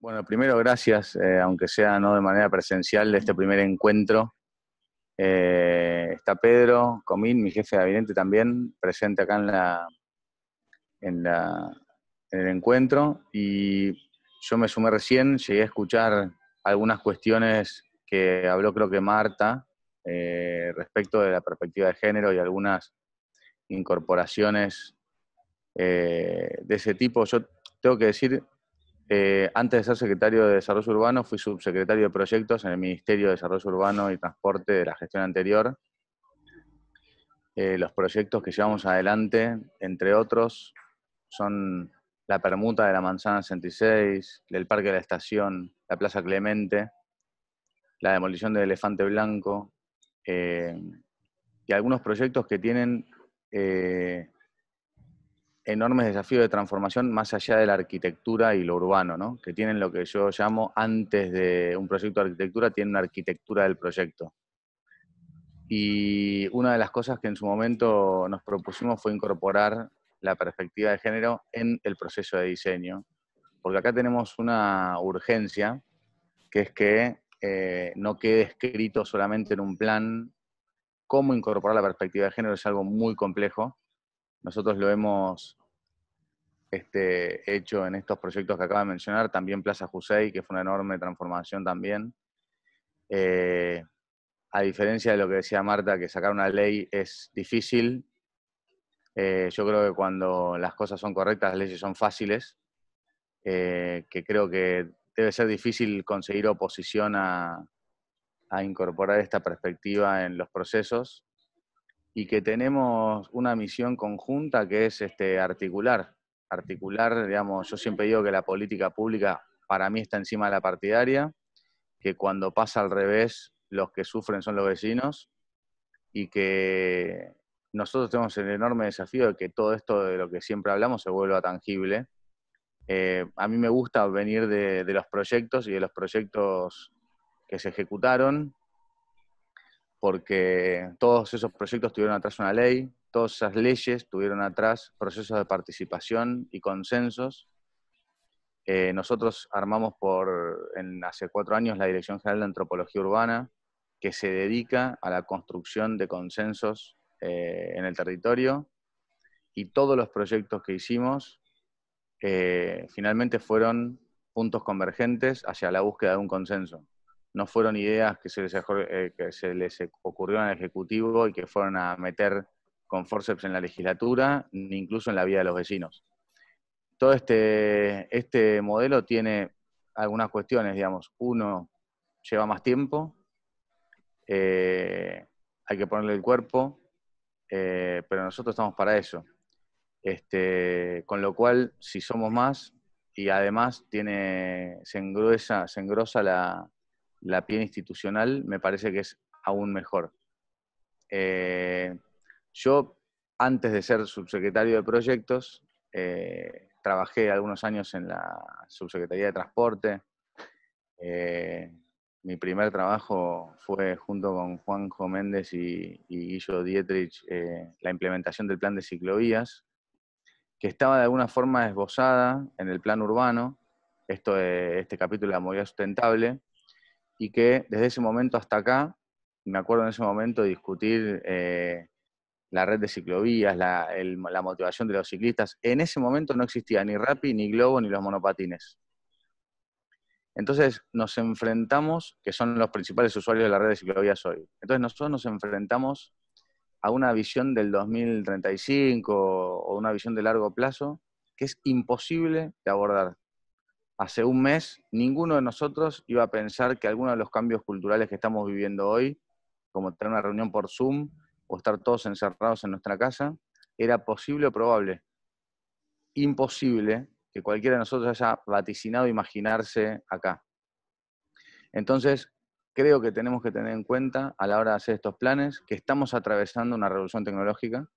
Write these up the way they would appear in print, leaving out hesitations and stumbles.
Bueno, primero gracias, aunque sea no de manera presencial, de este primer encuentro. Está Pedro Comín, mi jefe de gabinete también, presente acá en, la, en el encuentro. Y yo me sumé recién, llegué a escuchar algunas cuestiones que habló creo que Marta, respecto de la perspectiva de género y algunas incorporaciones de ese tipo. Yo tengo que decir, antes de ser secretario de Desarrollo Urbano, fui subsecretario de Proyectos en el Ministerio de Desarrollo Urbano y Transporte de la gestión anterior. Los proyectos que llevamos adelante, entre otros, son la permuta de la Manzana 66, del Parque de la Estación, la Plaza Clemente, la demolición del Elefante Blanco, y algunos proyectos que tienen enormes desafíos de transformación más allá de la arquitectura y lo urbano, ¿no? Que tienen lo que yo llamo, antes de un proyecto de arquitectura, tiene una arquitectura del proyecto. Y una de las cosas que en su momento nos propusimos fue incorporar la perspectiva de género en el proceso de diseño, porque acá tenemos una urgencia, que es que no quede escrito solamente en un plan. Cómo incorporar la perspectiva de género es algo muy complejo. Nosotros lo hemos hecho en estos proyectos que acabo de mencionar, también Plaza Jusey, que fue una enorme transformación también. A diferencia de lo que decía Marta, que sacar una ley es difícil, yo creo que cuando las cosas son correctas, las leyes son fáciles, que creo que debe ser difícil conseguir oposición a incorporar esta perspectiva en los procesos, y que tenemos una misión conjunta que es articular, digamos, yo siempre digo que la política pública para mí está encima de la partidaria, que cuando pasa al revés, los que sufren son los vecinos, y que nosotros tenemos el enorme desafío de que todo esto de lo que siempre hablamos se vuelva tangible. A mí me gusta venir de los proyectos y de los proyectos que se ejecutaron, porque todos esos proyectos tuvieron atrás una ley, todas esas leyes tuvieron atrás procesos de participación y consensos. Nosotros armamos hace 4 años la Dirección General de Antropología Urbana, que se dedica a la construcción de consensos en el territorio, y todos los proyectos que hicimos finalmente fueron puntos convergentes hacia la búsqueda de un consenso. No fueron ideas que se les ocurrieron al Ejecutivo y que fueron a meter con forceps en la legislatura, ni incluso en la vida de los vecinos. Todo este modelo tiene algunas cuestiones, digamos. Uno, lleva más tiempo, hay que ponerle el cuerpo, pero nosotros estamos para eso. Con lo cual, si somos más, y además se engrosa la piel institucional, me parece que es aún mejor. Yo, antes de ser subsecretario de Proyectos, trabajé algunos años en la Subsecretaría de Transporte. Mi primer trabajo fue junto con Juanjo Méndez y Guillo Dietrich, la implementación del plan de ciclovías, que estaba de alguna forma esbozada en el plan urbano, este capítulo de la movilidad sustentable, y que desde ese momento hasta acá, me acuerdo en ese momento discutir la red de ciclovías, la motivación de los ciclistas. En ese momento no existía ni Rappi, ni Globo, ni los monopatines. Entonces nos enfrentamos, que son los principales usuarios de la red de ciclovías hoy, entonces nosotros nos enfrentamos a una visión del 2035 o una visión de largo plazo que es imposible de abordar. Hace un mes, ninguno de nosotros iba a pensar que algunos de los cambios culturales que estamos viviendo hoy, como tener una reunión por Zoom o estar todos encerrados en nuestra casa, era posible o probable. Imposible que cualquiera de nosotros haya vaticinado imaginarse acá. Entonces, creo que tenemos que tener en cuenta a la hora de hacer estos planes que estamos atravesando una revolución tecnológica,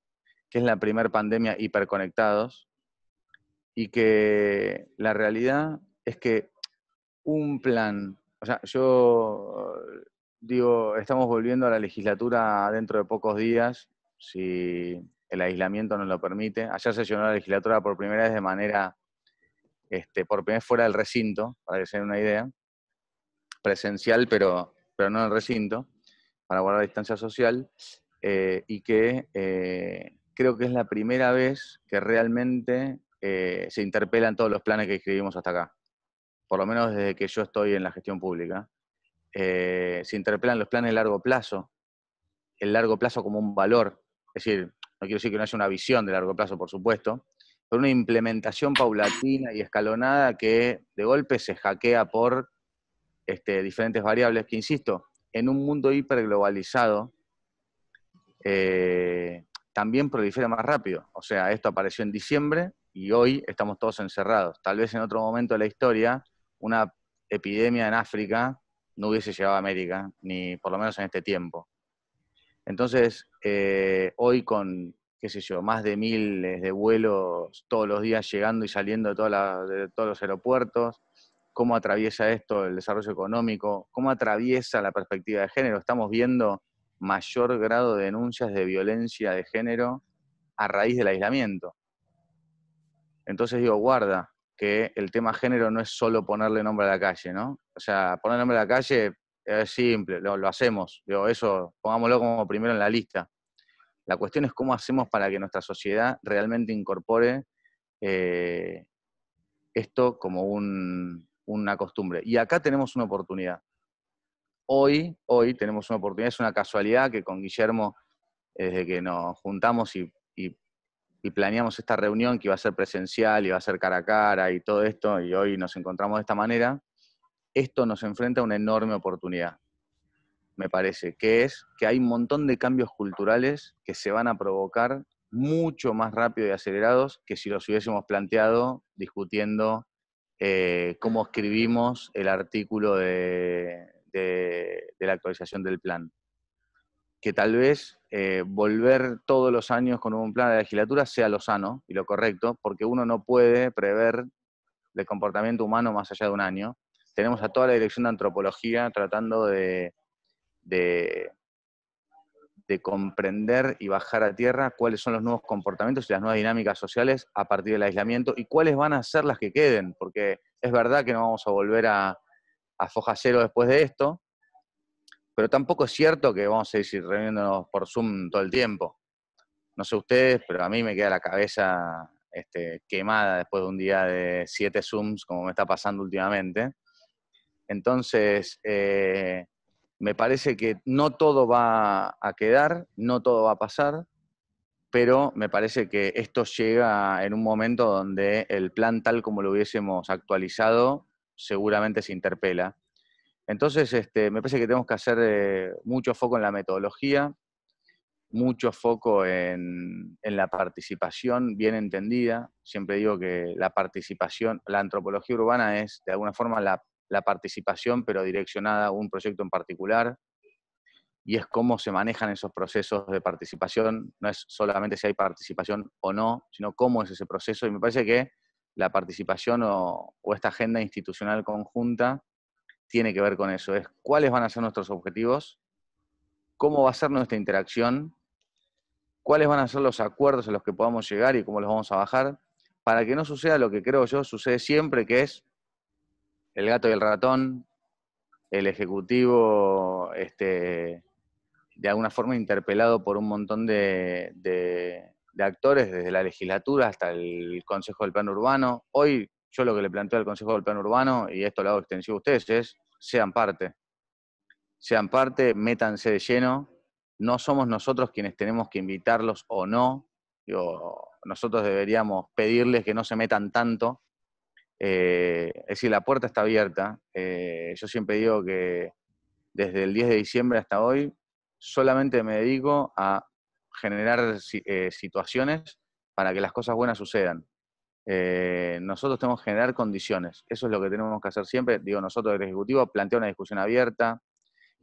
que es la primera pandemia hiperconectados, y que la realidad es que un plan, o sea, yo digo, estamos volviendo a la legislatura dentro de pocos días, si el aislamiento nos lo permite. Ayer sesionó la legislatura por primera vez de manera por primera vez fuera del recinto, para que se den una idea, presencial, pero no en el recinto, para guardar distancia social, y que creo que es la primera vez que realmente se interpelan todos los planes que escribimos hasta acá, por lo menos desde que yo estoy en la gestión pública. Se interpelan los planes de largo plazo, el largo plazo como un valor, es decir, no quiero decir que no haya una visión de largo plazo, por supuesto, pero una implementación paulatina y escalonada que de golpe se hackea por diferentes variables, que insisto, en un mundo hiperglobalizado, también prolifera más rápido. O sea, esto apareció en diciembre y hoy estamos todos encerrados. Tal vez en otro momento de la historia, una epidemia en África no hubiese llegado a América, ni por lo menos en este tiempo. Entonces, hoy con, qué sé yo, más de miles de vuelos todos los días llegando y saliendo de todos los aeropuertos, cómo atraviesa esto el desarrollo económico, cómo atraviesa la perspectiva de género. Estamos viendo mayor grado de denuncias de violencia de género a raíz del aislamiento. Entonces digo, guarda, que el tema género no es solo ponerle nombre a la calle, ¿no? O sea, poner nombre a la calle es simple, lo hacemos. Digo, eso pongámoslo como primero en la lista. La cuestión es cómo hacemos para que nuestra sociedad realmente incorpore esto como una costumbre. Y acá tenemos una oportunidad. Hoy tenemos una oportunidad, es una casualidad que con Guillermo, desde que nos juntamos y planeamos esta reunión que iba a ser presencial, iba a ser cara a cara y todo esto, y hoy nos encontramos de esta manera, esto nos enfrenta a una enorme oportunidad, me parece, que es que hay un montón de cambios culturales que se van a provocar mucho más rápido y acelerados que si los hubiésemos planteado discutiendo cómo escribimos el artículo de la actualización del plan. Que tal vez volver todos los años con un plan de legislatura sea lo sano y lo correcto, porque uno no puede prever el comportamiento humano más allá de un año. Tenemos a toda la dirección de antropología tratando de, de comprender y bajar a tierra cuáles son los nuevos comportamientos y las nuevas dinámicas sociales a partir del aislamiento y cuáles van a ser las que queden, porque es verdad que no vamos a volver a foja cero después de esto, pero tampoco es cierto que vamos a ir reuniéndonos por Zoom todo el tiempo. No sé ustedes, pero a mí me queda la cabeza quemada después de un día de 7 Zooms, como me está pasando últimamente. Entonces, me parece que no todo va a quedar, no todo va a pasar, pero me parece que esto llega en un momento donde el plan tal como lo hubiésemos actualizado seguramente se interpela. Entonces, me parece que tenemos que hacer mucho foco en la metodología, mucho foco en la participación bien entendida. Siempre digo que la participación, la antropología urbana es de alguna forma la participación, pero direccionada a un proyecto en particular, y es cómo se manejan esos procesos de participación. No es solamente si hay participación o no, sino cómo es ese proceso, y me parece que la participación o esta agenda institucional conjunta tiene que ver con eso, es cuáles van a ser nuestros objetivos, cómo va a ser nuestra interacción, cuáles van a ser los acuerdos a los que podamos llegar y cómo los vamos a bajar, para que no suceda lo que creo yo sucede siempre, que es el gato y el ratón, el ejecutivo de alguna forma interpelado por un montón de actores, desde la legislatura hasta el Consejo del Plan Urbano. Hoy yo lo que le planteo al Consejo del Plan Urbano, y esto lo hago extensivo a ustedes, es sean parte, métanse de lleno. No somos nosotros quienes tenemos que invitarlos o no. Digo, nosotros deberíamos pedirles que no se metan tanto. Es decir, la puerta está abierta. Yo siempre digo que desde el 10 de diciembre hasta hoy solamente me dedico a generar situaciones para que las cosas buenas sucedan. Nosotros tenemos que generar condiciones. Eso es lo que tenemos que hacer siempre. Digo, nosotros del Ejecutivo plantea una discusión abierta,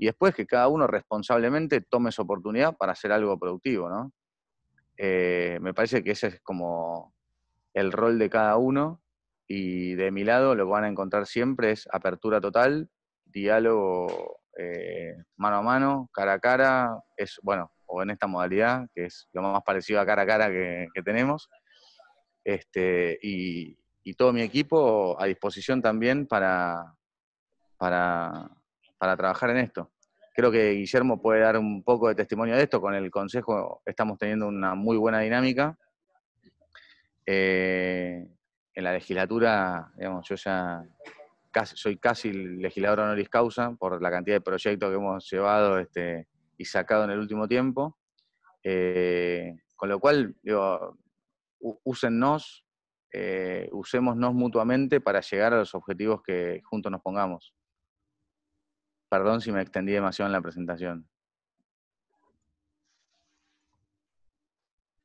y después que cada uno responsablemente tome su oportunidad para hacer algo productivo, ¿no? Me parece que ese es como el rol de cada uno, y de mi lado lo que van a encontrar siempre es apertura total, diálogo mano a mano, cara a cara, bueno, o en esta modalidad, que es lo más parecido a cara que tenemos, y, y todo mi equipo a disposición también para, para trabajar en esto. Creo que Guillermo puede dar un poco de testimonio de esto. Con el Consejo estamos teniendo una muy buena dinámica. En la legislatura, digamos, yo ya soy casi legislador honoris causa por la cantidad de proyectos que hemos llevado y sacado en el último tiempo. Con lo cual, digo, úsennos, usémonos mutuamente para llegar a los objetivos que juntos nos pongamos. Perdón si me extendí demasiado en la presentación.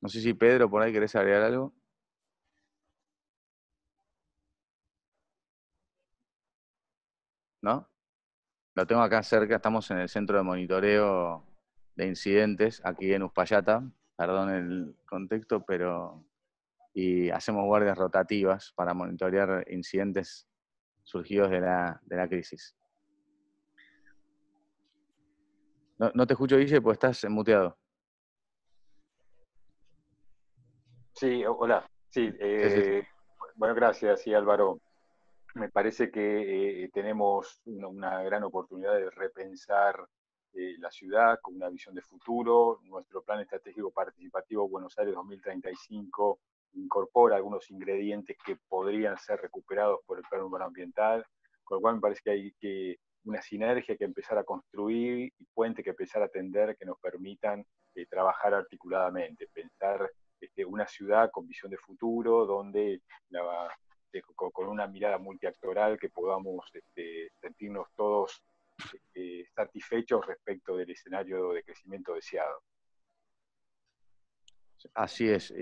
No sé si Pedro, por ahí querés agregar algo. ¿No? Lo tengo acá cerca, estamos en el centro de monitoreo de incidentes, aquí en Uspallata, perdón el contexto, y hacemos guardias rotativas para monitorear incidentes surgidos de la crisis. No te escucho, Guille, porque estás muteado. Sí, hola. Sí, Sí. bueno, gracias, sí, Álvaro. Me parece que tenemos una gran oportunidad de repensar la ciudad con una visión de futuro. Nuestro plan estratégico participativo Buenos Aires 2035 incorpora algunos ingredientes que podrían ser recuperados por el plan urbano ambiental, con lo cual me parece que hay una sinergia que empezar a construir y puente que empezar a tender que nos permitan trabajar articuladamente, pensar una ciudad con visión de futuro, donde con una mirada multiactoral que podamos sentirnos todos satisfechos respecto del escenario de crecimiento deseado. Así es.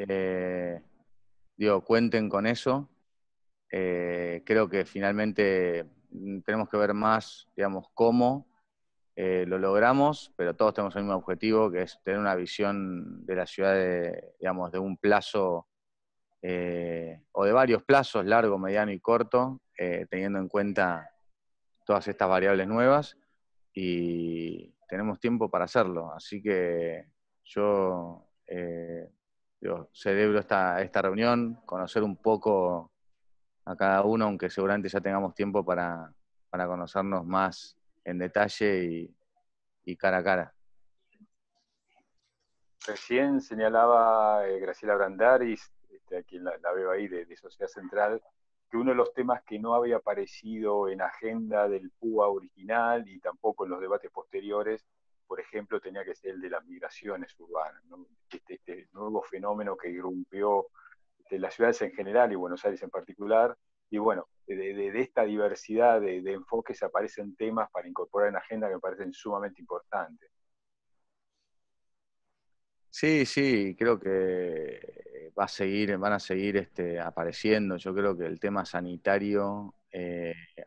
Digo, cuenten con eso. Creo que finalmente tenemos que ver más, digamos, cómo lo logramos, pero todos tenemos el mismo objetivo, que es tener una visión de la ciudad, digamos, de un plazo o de varios plazos, largo, mediano y corto, teniendo en cuenta todas estas variables nuevas, y tenemos tiempo para hacerlo. Así que yo celebro esta reunión, conocer un poco a cada uno, aunque seguramente ya tengamos tiempo para conocernos más en detalle y cara a cara. Recién señalaba Graciela Brandaris, a quien la veo ahí de Sociedad Central, que uno de los temas que no había aparecido en agenda del PUA original y tampoco en los debates posteriores, por ejemplo, tenía que ser el de las migraciones urbanas, ¿no? Este nuevo fenómeno que irrumpió las ciudades en general y Buenos Aires en particular. Y bueno, de esta diversidad de enfoques aparecen temas para incorporar en agenda que me parecen sumamente importantes. Sí, creo que van a seguir apareciendo. Yo creo que el tema sanitario,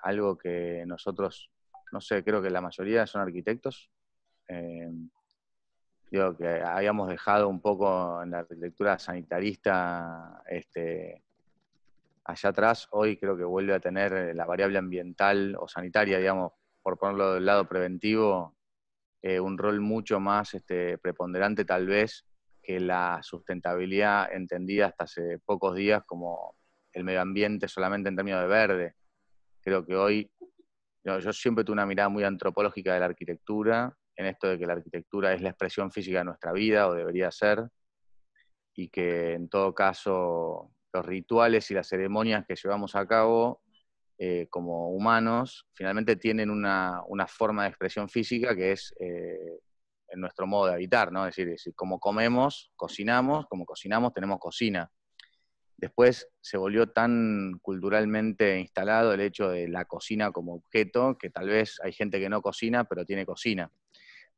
algo que nosotros, no sé, creo que la mayoría son arquitectos. eh, Digo que habíamos dejado un poco en la arquitectura sanitarista allá atrás. Hoy creo que vuelve a tener la variable ambiental o sanitaria, digamos, por ponerlo del lado preventivo, un rol mucho más preponderante tal vez que la sustentabilidad entendida hasta hace pocos días como el medio ambiente solamente en términos de verde. Creo que hoy, yo siempre tuve una mirada muy antropológica de la arquitectura, en esto de que la arquitectura es la expresión física de nuestra vida, o debería ser, y que en todo caso los rituales y las ceremonias que llevamos a cabo como humanos, finalmente tienen una forma de expresión física que es en nuestro modo de habitar, ¿no? Es decir, como comemos, cocinamos, como cocinamos, tenemos cocina. Después se volvió tan culturalmente instalado el hecho de la cocina como objeto, que tal vez hay gente que no cocina, pero tiene cocina.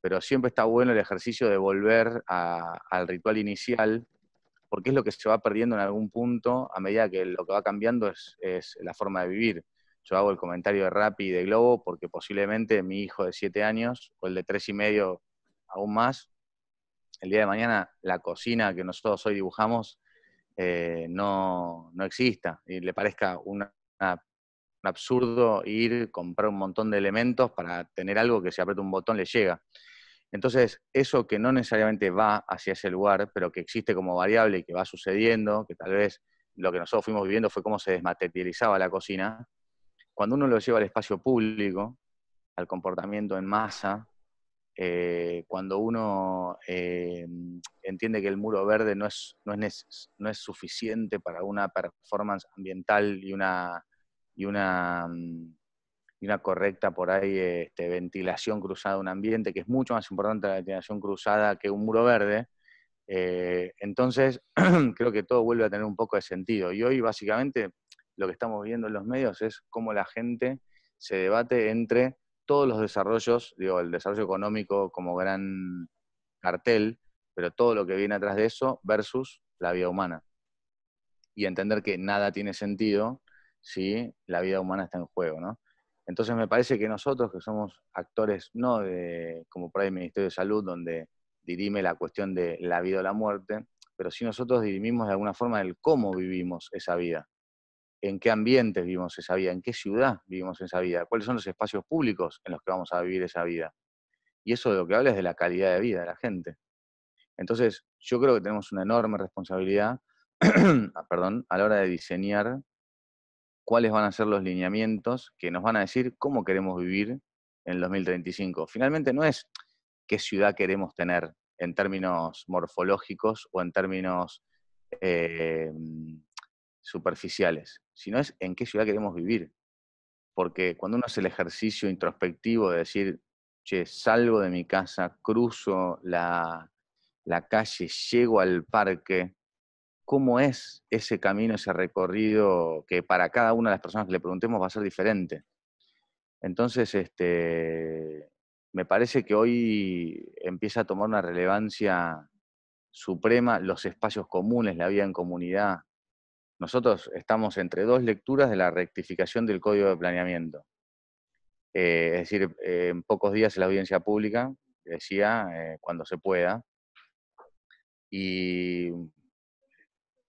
Pero siempre está bueno el ejercicio de volver al ritual inicial, porque es lo que se va perdiendo en algún punto a medida que lo que va cambiando es la forma de vivir. Yo hago el comentario de Rappi y de Globo porque posiblemente mi hijo de 7 años, o el de 3 y medio aún más, el día de mañana la cocina que nosotros hoy dibujamos no exista y le parezca un absurdo ir, comprar un montón de elementos para tener algo que si aprieta un botón le llega. Entonces, eso que no necesariamente va hacia ese lugar, pero que existe como variable y que va sucediendo, que tal vez lo que nosotros fuimos viviendo fue cómo se desmaterializaba la cocina. Cuando uno lo lleva al espacio público, al comportamiento en masa, cuando uno entiende que el muro verde no es suficiente para una performance ambiental y una correcta por ahí ventilación cruzada de un ambiente, que es mucho más importante la ventilación cruzada que un muro verde, entonces creo que todo vuelve a tener un poco de sentido. Y hoy básicamente lo que estamos viendo en los medios es cómo la gente se debate entre todos los desarrollos, digo, el desarrollo económico como gran cartel, pero todo lo que viene atrás de eso versus la vida humana. Y entender que nada tiene sentido si la vida humana está en juego, ¿no? Entonces me parece que nosotros, que somos actores, no como por ahí el Ministerio de Salud, donde dirime la cuestión de la vida o la muerte, pero sí nosotros dirimimos de alguna forma el cómo vivimos esa vida, en qué ambientes vivimos esa vida, en qué ciudad vivimos esa vida, cuáles son los espacios públicos en los que vamos a vivir esa vida. Y eso de lo que habla es de la calidad de vida de la gente. Entonces, yo creo que tenemos una enorme responsabilidad a la hora de diseñar cuáles van a ser los lineamientos que nos van a decir cómo queremos vivir en el 2035. Finalmente no es qué ciudad queremos tener en términos morfológicos o en términos superficiales, sino es en qué ciudad queremos vivir. Porque cuando uno hace el ejercicio introspectivo de decir, che, salgo de mi casa, cruzo la calle, llego al parque, ¿cómo es ese camino, ese recorrido que para cada una de las personas que le preguntemos va a ser diferente? Entonces, me parece que hoy empieza a tomar una relevancia suprema los espacios comunes, la vida en comunidad. Nosotros estamos entre dos lecturas de la rectificación del Código de Planeamiento. Es decir, en pocos días en la audiencia pública, decía, cuando se pueda. Y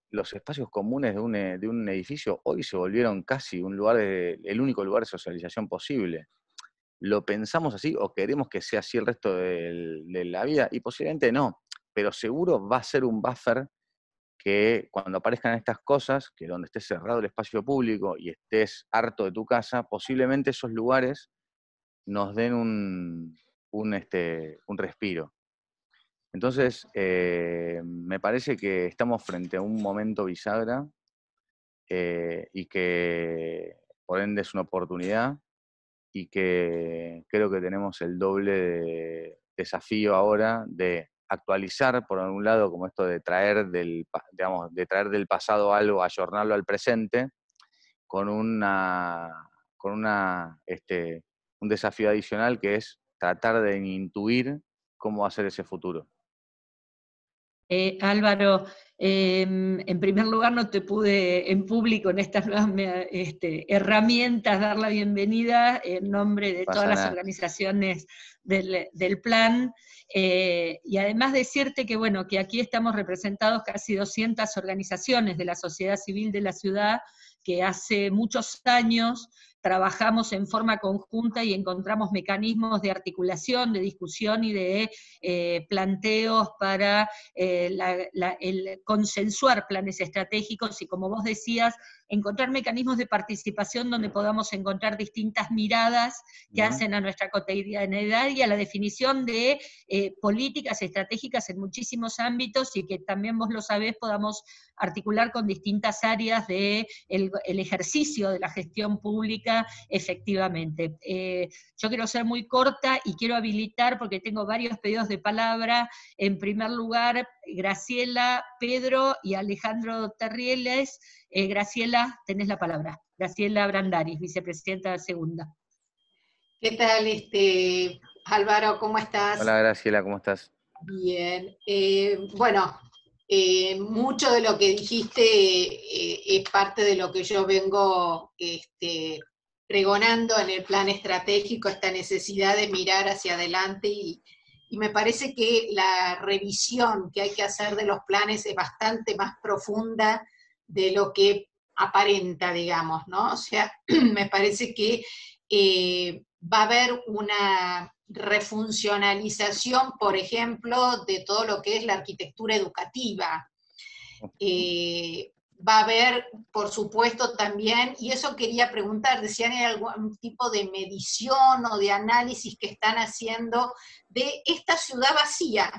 los espacios comunes de un edificio hoy se volvieron casi el único lugar de socialización posible. ¿Lo pensamos así o queremos que sea así el resto de la vida? Y posiblemente no, pero seguro va a ser un buffer que cuando aparezcan estas cosas, que donde estés cerrado el espacio público y estés harto de tu casa, posiblemente esos lugares nos den un respiro. Entonces, me parece que estamos frente a un momento bisagra y que por ende es una oportunidad y que creo que tenemos el doble de desafío ahora de actualizar, por un lado, como esto de traer del pasado algo, ayornarlo al presente, con un desafío adicional que es tratar de intuir cómo va a ser ese futuro. Álvaro, en primer lugar no te pude en público en estas nuevas herramientas dar la bienvenida en nombre de todas las organizaciones del plan, y además decirte que, bueno, que aquí estamos representados casi 200 organizaciones de la sociedad civil de la ciudad, que hace muchos años trabajamos en forma conjunta y encontramos mecanismos de articulación, de discusión y de planteos para el consensuar planes estratégicos y, como vos decías, encontrar mecanismos de participación donde podamos encontrar distintas miradas que hacen a nuestra cotidianidad y a la definición de políticas estratégicas en muchísimos ámbitos, y que también vos lo sabés, podamos articular con distintas áreas del el ejercicio de la gestión pública efectivamente. Yo quiero ser muy corta y quiero habilitar, porque tengo varios pedidos de palabra, en primer lugar, Graciela, Pedro y Alejandro Terrieles. Graciela, tenés la palabra. Graciela Brandaris, vicepresidenta segunda. ¿Qué tal, Álvaro? ¿Cómo estás? Hola, Graciela, ¿cómo estás? Bien. Bueno, mucho de lo que dijiste es parte de lo que yo vengo pregonando en el plan estratégico, esta necesidad de mirar hacia adelante, y me parece que la revisión que hay que hacer de los planes es bastante más profunda de lo que aparenta, digamos, ¿no? O sea, me parece que va a haber una refuncionalización, por ejemplo, de todo lo que es la arquitectura educativa. va a haber, por supuesto, también, y eso quería preguntar, decían, ¿hay algún tipo de medición o de análisis que están haciendo de esta ciudad vacía?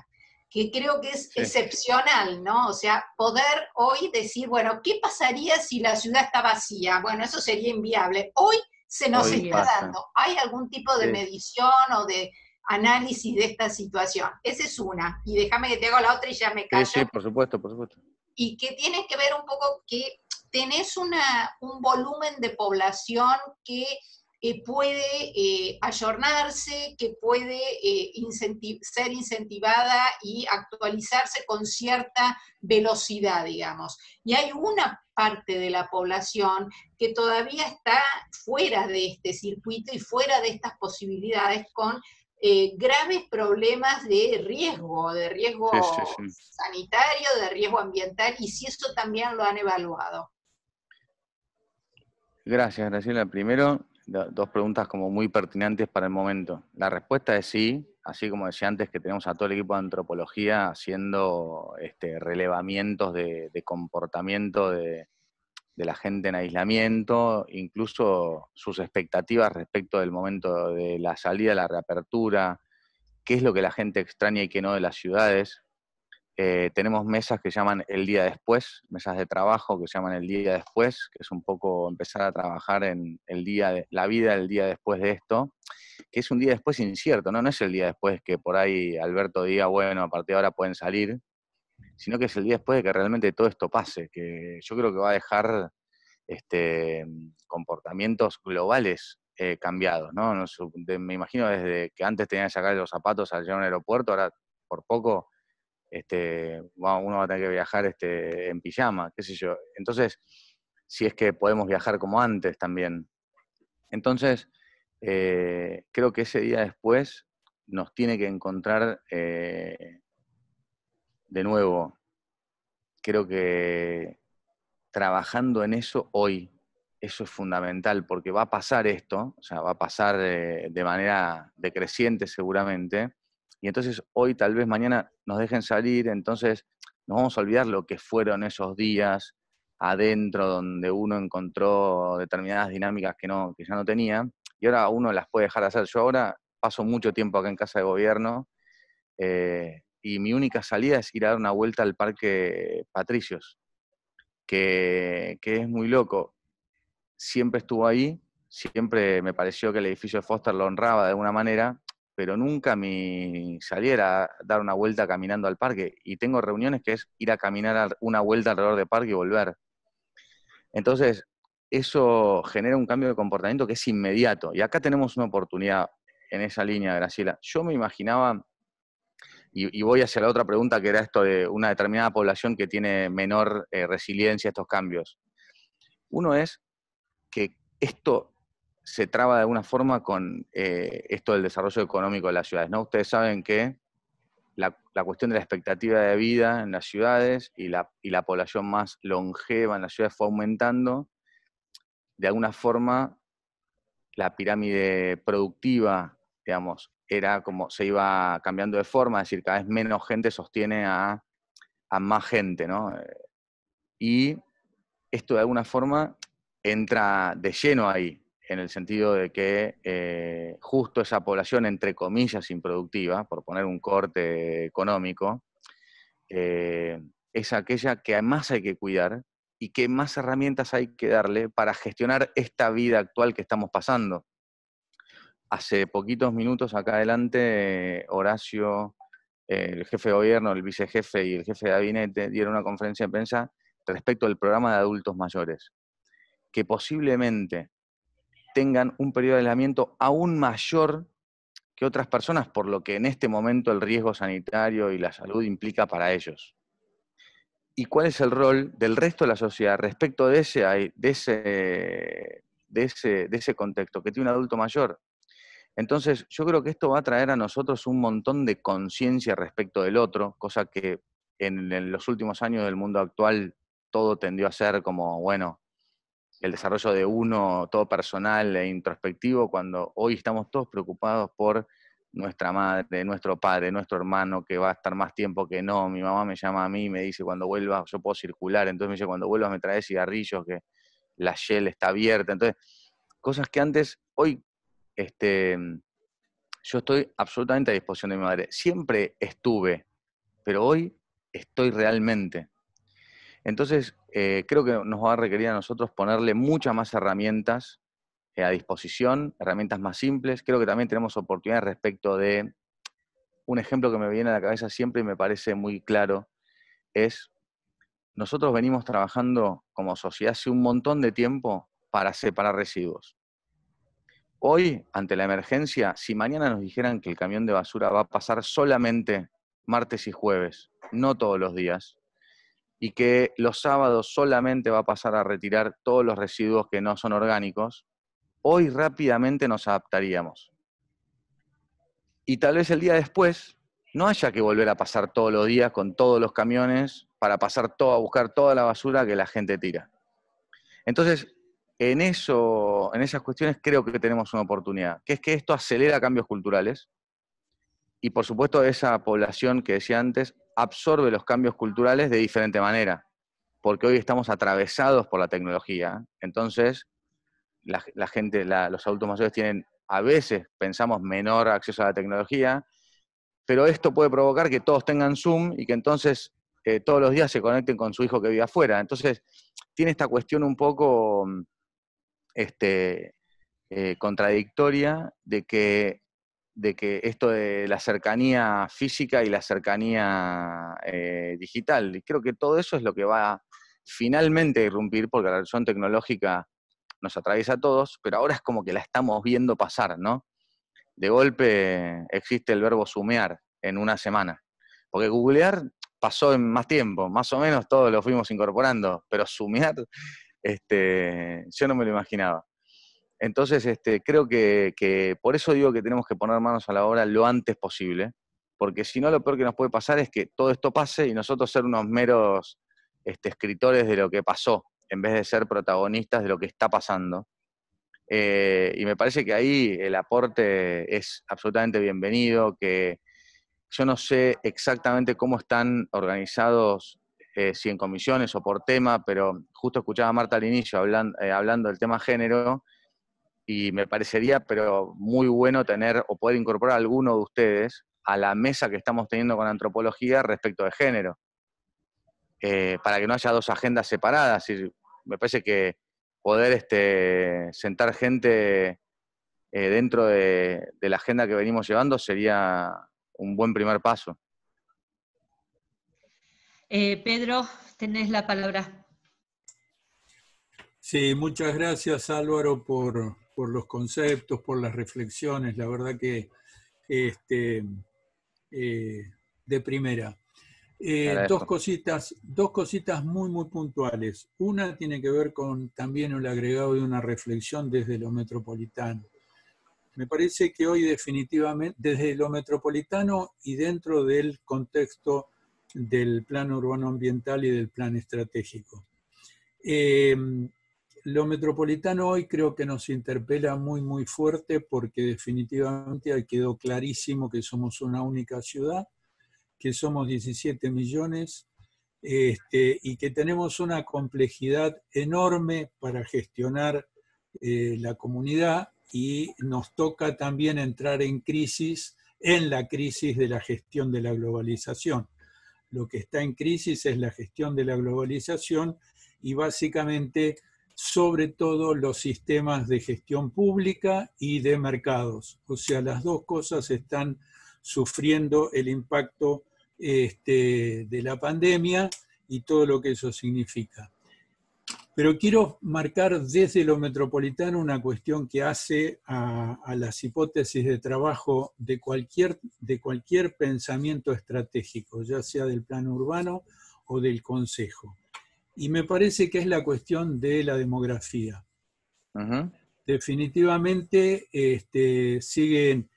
Que creo que es excepcional, ¿no? O sea, poder hoy decir, bueno, ¿qué pasaría si la ciudad está vacía? Bueno, eso sería inviable. Hoy se nos está dando. ¿Hay algún tipo de medición o de análisis de esta situación? Esa es una. Y déjame que te hago la otra y ya me callo. Sí, por supuesto, por supuesto. Y que tiene que ver un poco que tenés un volumen de población que puede ayornarse, que puede ser incentivada y actualizarse con cierta velocidad, digamos. Y hay una parte de la población que todavía está fuera de este circuito y fuera de estas posibilidades con graves problemas de riesgo sanitario, de riesgo ambiental, y si eso también lo han evaluado. Gracias, Graciela. Primero, dos preguntas como muy pertinentes para el momento. La respuesta es sí, así como decía antes que tenemos a todo el equipo de antropología haciendo relevamientos de comportamiento de la gente en aislamiento, incluso sus expectativas respecto del momento de la salida, la reapertura, qué es lo que la gente extraña y qué no de las ciudades. Tenemos mesas que llaman el día después, mesas de trabajo que llaman el día después, que es un poco empezar a trabajar en la vida del día después de esto, que es un día después incierto, ¿no? No es el día después que por ahí Alberto diga, bueno, a partir de ahora pueden salir, sino que es el día después de que realmente todo esto pase, que yo creo que va a dejar comportamientos globales cambiados, ¿no? Me imagino desde que antes tenían que sacar los zapatos al llegar a un aeropuerto, ahora por poco uno va a tener que viajar en pijama, qué sé yo. Entonces, si es que podemos viajar como antes también. Entonces, creo que ese día después nos tiene que encontrar de nuevo, creo que trabajando en eso hoy, eso es fundamental, porque va a pasar esto, o sea, va a pasar de manera decreciente seguramente, y entonces hoy, tal vez mañana nos dejen salir, entonces nos vamos a olvidar lo que fueron esos días adentro donde uno encontró determinadas dinámicas que ya no tenía, y ahora uno las puede dejar de hacer. Yo ahora paso mucho tiempo acá en Casa de Gobierno, y mi única salida es ir a dar una vuelta al Parque Patricios, que es muy loco. Siempre estuvo ahí, siempre me pareció que el edificio de Foster lo honraba de alguna manera, pero nunca mi salida era dar una vuelta caminando al parque, y tengo reuniones que es ir a caminar una vuelta alrededor del parque y volver. Entonces, eso genera un cambio de comportamiento que es inmediato, y acá tenemos una oportunidad en esa línea, Graciela. Yo me imaginaba, y voy hacia la otra pregunta, que era esto de una determinada población que tiene menor resiliencia a estos cambios. Uno es que esto se traba de alguna forma con esto del desarrollo económico de las ciudades, ¿no? Ustedes saben que la cuestión de la expectativa de vida en las ciudades y la población más longeva en las ciudades fue aumentando. De alguna forma, la pirámide productiva, digamos, era como se iba cambiando de forma, es decir, cada vez menos gente sostiene a más gente, ¿no? Y esto de alguna forma entra de lleno ahí, en el sentido de que justo esa población, entre comillas, improductiva, por poner un corte económico, es aquella que más hay que cuidar y que más herramientas hay que darle para gestionar esta vida actual que estamos pasando. Hace poquitos minutos acá adelante, Horacio, el jefe de gobierno, el vicejefe y el jefe de gabinete dieron una conferencia de prensa respecto al programa de adultos mayores, que posiblemente tengan un periodo de aislamiento aún mayor que otras personas, por lo que en este momento el riesgo sanitario y la salud implica para ellos. ¿Y cuál es el rol del resto de la sociedad respecto de ese contexto que tiene un adulto mayor? Entonces, yo creo que esto va a traer a nosotros un montón de conciencia respecto del otro, cosa que en los últimos años del mundo actual todo tendió a ser como, bueno, el desarrollo de uno, todo personal e introspectivo, cuando hoy estamos todos preocupados por nuestra madre, nuestro padre, nuestro hermano, que va a estar más tiempo que no. Mi mamá me llama a mí y me dice, cuando vuelvas, yo puedo circular, entonces me dice, cuando vuelvas me traes cigarrillos, que la Shell está abierta. Entonces, cosas que antes, hoy, yo estoy absolutamente a disposición de mi madre. Siempre estuve, pero hoy estoy realmente. Entonces, creo que nos va a requerir a nosotros ponerle muchas más herramientas a disposición, herramientas más simples. Creo que también tenemos oportunidades respecto de un ejemplo que me viene a la cabeza siempre y me parece muy claro, es nosotros venimos trabajando como sociedad hace un montón de tiempo para separar residuos. Hoy, ante la emergencia, si mañana nos dijeran que el camión de basura va a pasar solamente martes y jueves, no todos los días, y que los sábados solamente va a pasar a retirar todos los residuos que no son orgánicos, hoy rápidamente nos adaptaríamos. Y tal vez el día después no haya que volver a pasar todos los días con todos los camiones para pasar todo, a buscar toda la basura que la gente tira. Entonces, en esas cuestiones creo que tenemos una oportunidad, que es que esto acelera cambios culturales y por supuesto esa población que decía antes absorbe los cambios culturales de diferente manera, porque hoy estamos atravesados por la tecnología. Entonces, la gente, los adultos mayores tienen, a veces pensamos, menor acceso a la tecnología, pero esto puede provocar que todos tengan Zoom y que entonces todos los días se conecten con su hijo que vive afuera. Entonces, tiene esta cuestión un poco contradictoria de que esto de la cercanía física y la cercanía digital. Y creo que todo eso es lo que va finalmente a irrumpir, porque la revolución tecnológica nos atraviesa a todos, pero ahora es como que la estamos viendo pasar, ¿no? De golpe existe el verbo zoomear en una semana. Porque googlear pasó en más tiempo, más o menos todos lo fuimos incorporando, pero zoomear, yo no me lo imaginaba. Entonces, creo que por eso digo que tenemos que poner manos a la obra lo antes posible, porque si no, lo peor que nos puede pasar es que todo esto pase y nosotros ser unos meros escritores de lo que pasó, en vez de ser protagonistas de lo que está pasando. Y me parece que ahí el aporte es absolutamente bienvenido, que yo no sé exactamente cómo están organizados, si en comisiones o por tema, pero justo escuchaba a Marta al inicio hablando del tema género, y me parecería pero muy bueno tener o poder incorporar a alguno de ustedes a la mesa que estamos teniendo con antropología respecto de género, para que no haya dos agendas separadas. Y me parece que poder sentar gente dentro de la agenda que venimos llevando sería un buen primer paso. Pedro, tenés la palabra. Sí, muchas gracias Álvaro por los conceptos, por las reflexiones, la verdad que de primera. Dos cositas muy, muy puntuales. Una tiene que ver con también el agregado de una reflexión desde lo metropolitano. Me parece que hoy definitivamente, desde lo metropolitano y dentro del contexto del plan urbano ambiental y del plan estratégico. Lo metropolitano hoy creo que nos interpela muy, muy fuerte porque definitivamente quedó clarísimo que somos una única ciudad, que somos 17 millones y que tenemos una complejidad enorme para gestionar la comunidad y nos toca también entrar en la crisis de la gestión de la globalización. Lo que está en crisis es la gestión de la globalización y básicamente, sobre todo, los sistemas de gestión pública y de mercados. O sea, las dos cosas están sufriendo el impacto de la pandemia y todo lo que eso significa. Pero quiero marcar desde lo metropolitano una cuestión que hace a las hipótesis de trabajo de cualquier pensamiento estratégico, ya sea del plan urbano o del consejo. Y me parece que es la cuestión de la demografía. Uh-huh. Definitivamente siguen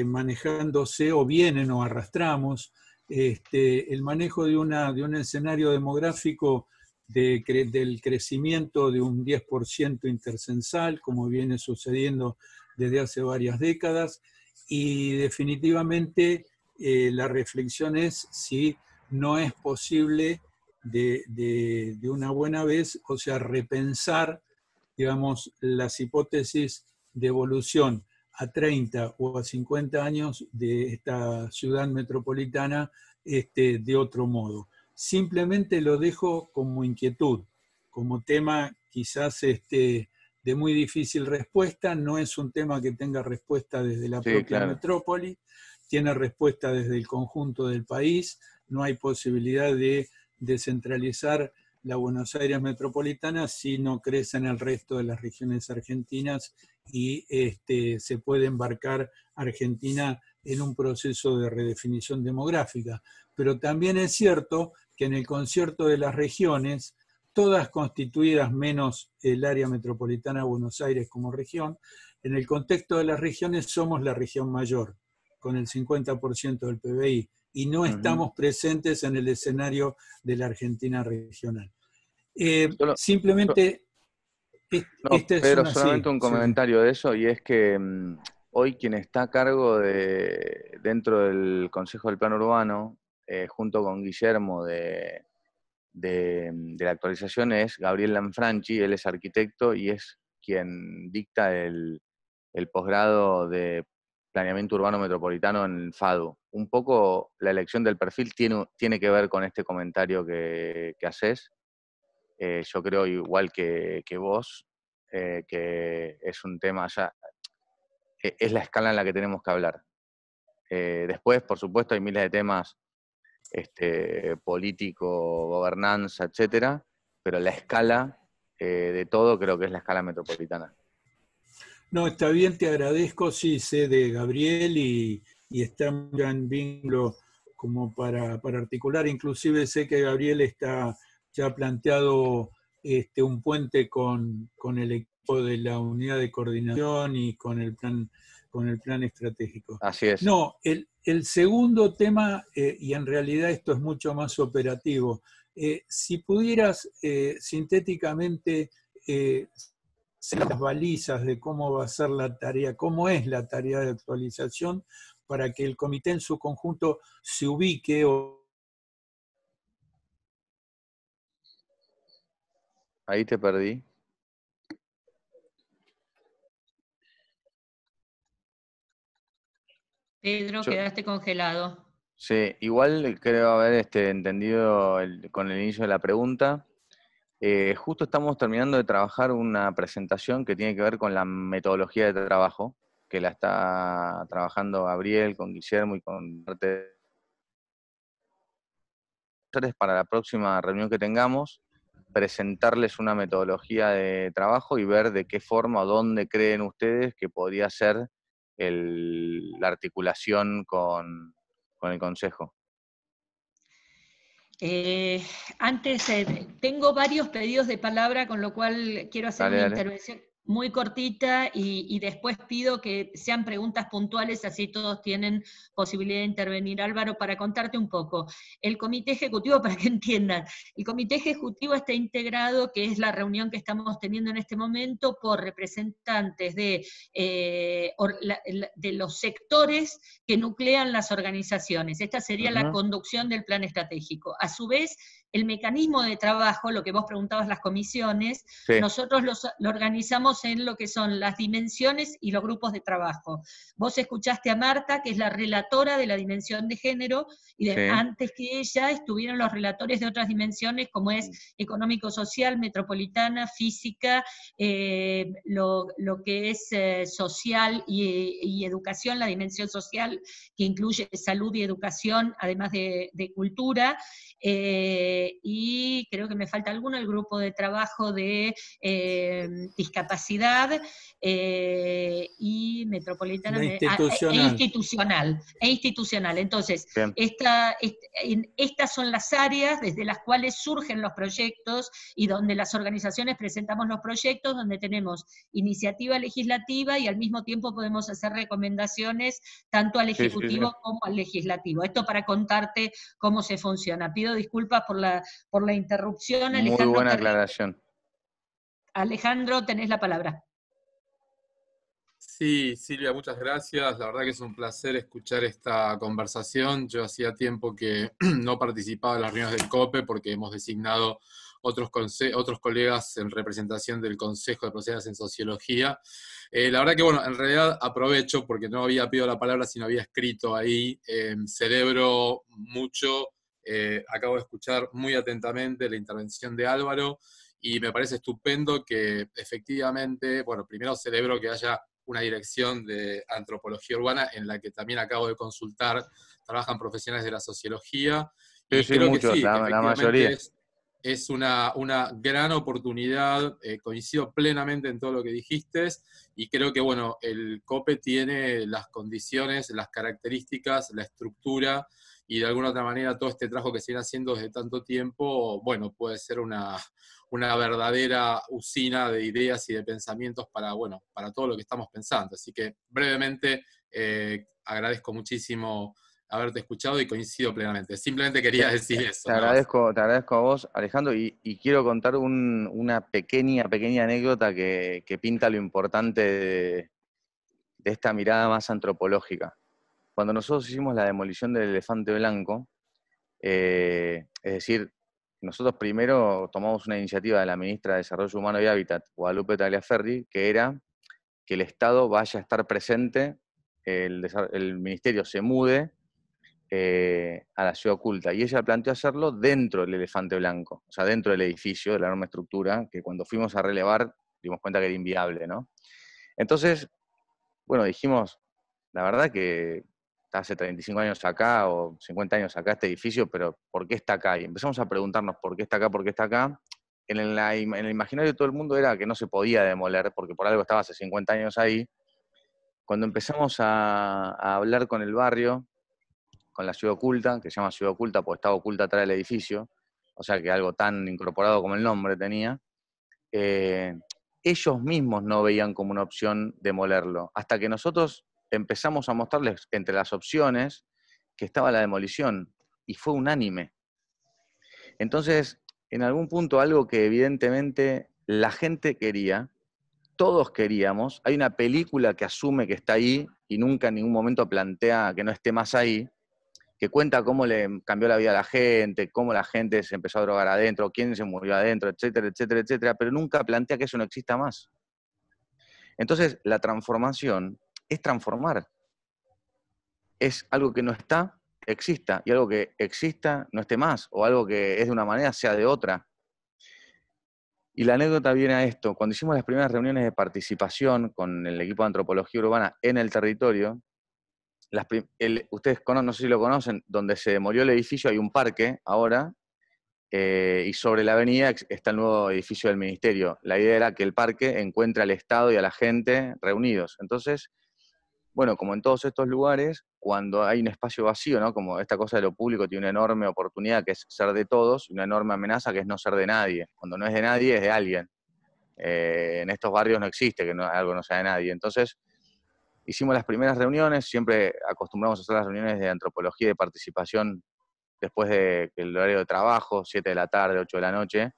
manejándose o vienen o arrastramos el manejo de un escenario demográfico del crecimiento de un 10% intercensal, como viene sucediendo desde hace varias décadas, y definitivamente la reflexión es si no es posible de una buena vez, o sea, repensar, digamos, las hipótesis de evolución a 30 o a 50 años de esta ciudad metropolitana de otro modo. Simplemente lo dejo como inquietud, como tema quizás de muy difícil respuesta. No es un tema que tenga respuesta desde la propia metrópoli, tiene respuesta desde el conjunto del país. No hay posibilidad de descentralizar la Buenos Aires metropolitana si no crece en el resto de las regiones argentinas y se puede embarcar Argentina en un proceso de redefinición demográfica. Pero también es cierto que en el concierto de las regiones, todas constituidas menos el área metropolitana de Buenos Aires como región, en el contexto de las regiones somos la región mayor, con el 50% del PBI, y no estamos presentes en el escenario de la Argentina regional. Simplemente, esta es Pedro, una... solamente un comentario de eso, y es que hoy quien está a cargo dentro del Consejo del Plan Urbano, junto con Guillermo de la actualización, es Gabriel Lanfranchi. Él es arquitecto y es quien dicta el posgrado de Planeamiento Urbano Metropolitano en el FADU. Un poco la elección del perfil tiene que ver con este comentario que haces. Yo creo igual que vos, que es un tema ya, es la escala en la que tenemos que hablar. Después, por supuesto, hay miles de temas político, gobernanza, etcétera, pero la escala de todo creo que es la escala metropolitana. No, está bien, te agradezco, sí, sé de Gabriel y está un gran vínculo como para articular. Inclusive sé que Gabriel está ya planteado un puente con el equipo de la unidad de coordinación y con el plan estratégico. Así es. No, el segundo tema, y en realidad esto es mucho más operativo, si pudieras sintéticamente las balizas de cómo va a ser la tarea, cómo es la tarea de actualización, para que el comité en su conjunto se ubique Ahí te perdí. Pedro, quedaste congelado. Sí, igual creo haber entendido con el inicio de la pregunta. Justo estamos terminando de trabajar una presentación que tiene que ver con la metodología de trabajo, que la está trabajando Gabriel con Guillermo y con parte de... para la próxima reunión que tengamos, presentarles una metodología de trabajo y ver de qué forma o dónde creen ustedes que podría ser la articulación con el Consejo. Antes, tengo varios pedidos de palabra, con lo cual quiero hacer una intervención muy cortita y después pido que sean preguntas puntuales, así todos tienen posibilidad de intervenir. Álvaro, para contarte un poco, el comité ejecutivo, para que entiendan, el comité ejecutivo está integrado, que es la reunión que estamos teniendo en este momento, por representantes de los sectores que nuclean las organizaciones. Esta sería la conducción del plan estratégico. A su vez, el mecanismo de trabajo, lo que vos preguntabas, las comisiones, nosotros lo organizamos en lo que son las dimensiones y los grupos de trabajo. Vos escuchaste a Marta, que es la relatora de la dimensión de género, y antes que ella estuvieron los relatores de otras dimensiones, como es económico-social, metropolitana, física, lo que es social y educación, la dimensión social, que incluye salud y educación, además de cultura, y creo que me falta alguno, el grupo de trabajo de discapacidad y metropolitana institucional. Entonces, estas son las áreas desde las cuales surgen los proyectos y donde las organizaciones presentamos los proyectos, donde tenemos iniciativa legislativa y al mismo tiempo podemos hacer recomendaciones tanto al Ejecutivo como al Legislativo. Esto para contarte cómo se funciona. Pido disculpas por la interrupción. Muy buena aclaración. Alejandro, tenés la palabra. Sí, Silvia, muchas gracias. La verdad que es un placer escuchar esta conversación. Yo hacía tiempo que no participaba en las reuniones del COPE porque hemos designado otros colegas en representación del Consejo de Profesionales en Sociología. La verdad que, bueno, en realidad aprovecho porque no había pedido la palabra, sino había escrito ahí. Celebro mucho, acabo de escuchar muy atentamente la intervención de Álvaro y me parece estupendo que efectivamente, bueno, primero celebro que haya una dirección de antropología urbana en la que también acabo de consultar, trabajan profesionales de la sociología, Sí, y sí, creo que muchos, sí, que la efectivamente mayoría. es una gran oportunidad, coincido plenamente en todo lo que dijiste, y creo que, bueno, el COPE tiene las condiciones, las características, la estructura, y de alguna otra manera todo este trabajo que se viene haciendo desde tanto tiempo, bueno, puede ser una verdadera usina de ideas y de pensamientos para, bueno, para todo lo que estamos pensando. Así que brevemente agradezco muchísimo haberte escuchado y coincido plenamente. Simplemente quería decir eso, nada más. Te agradezco a vos, Alejandro, y quiero contar una pequeña anécdota que pinta lo importante de esta mirada más antropológica. Cuando nosotros hicimos la demolición del elefante blanco, es decir, nosotros primero tomamos una iniciativa de la ministra de Desarrollo Humano y Hábitat, Guadalupe Tagliaferri, que era que el Estado vaya a estar presente, el ministerio se mude a la ciudad oculta. Y ella planteó hacerlo dentro del elefante blanco, o sea, dentro del edificio, de la enorme estructura, que cuando fuimos a relevar dimos cuenta que era inviable, ¿no? Entonces, bueno, dijimos, la verdad que está hace 35 años acá o 50 años acá este edificio, pero ¿por qué está acá? Y empezamos a preguntarnos por qué está acá, por qué está acá. En el imaginario de todo el mundo era que no se podía demoler, porque por algo estaba hace 50 años ahí. Cuando empezamos a hablar con el barrio, con la ciudad oculta, que se llama ciudad oculta porque estaba oculta atrás del edificio, o sea que algo tan incorporado como el nombre tenía, eh, ellos mismos no veían como una opción demolerlo, hasta que nosotros empezamos a mostrarles entre las opciones que estaba la demolición, y fue unánime. Entonces, en algún punto algo que evidentemente la gente quería, todos queríamos, hay una película que asume que está ahí y nunca en ningún momento plantea que no esté más ahí, que cuenta cómo le cambió la vida a la gente, cómo la gente se empezó a drogar adentro, quién se murió adentro, etcétera, etcétera, etcétera, pero nunca plantea que eso no exista más. Entonces, la transformación es transformar. Es algo que no está, exista, y algo que exista no esté más, o algo que es de una manera sea de otra. Y la anécdota viene a esto. Cuando hicimos las primeras reuniones de participación con el equipo de antropología urbana en el territorio, ustedes no sé si lo conocen, donde se demolió el edificio hay un parque ahora, y sobre la avenida está el nuevo edificio del ministerio. La idea era que el parque encuentre al Estado y a la gente reunidos. Entonces, bueno, como en todos estos lugares, cuando hay un espacio vacío, ¿no? Como esta cosa de lo público tiene una enorme oportunidad que es ser de todos, y una enorme amenaza que es no ser de nadie. Cuando no es de nadie, es de alguien. En estos barrios no existe que algo no sea de nadie. Entonces, hicimos las primeras reuniones, siempre acostumbramos a hacer las reuniones de antropología y de participación después del horario de trabajo, 7 de la tarde, 8 de la noche,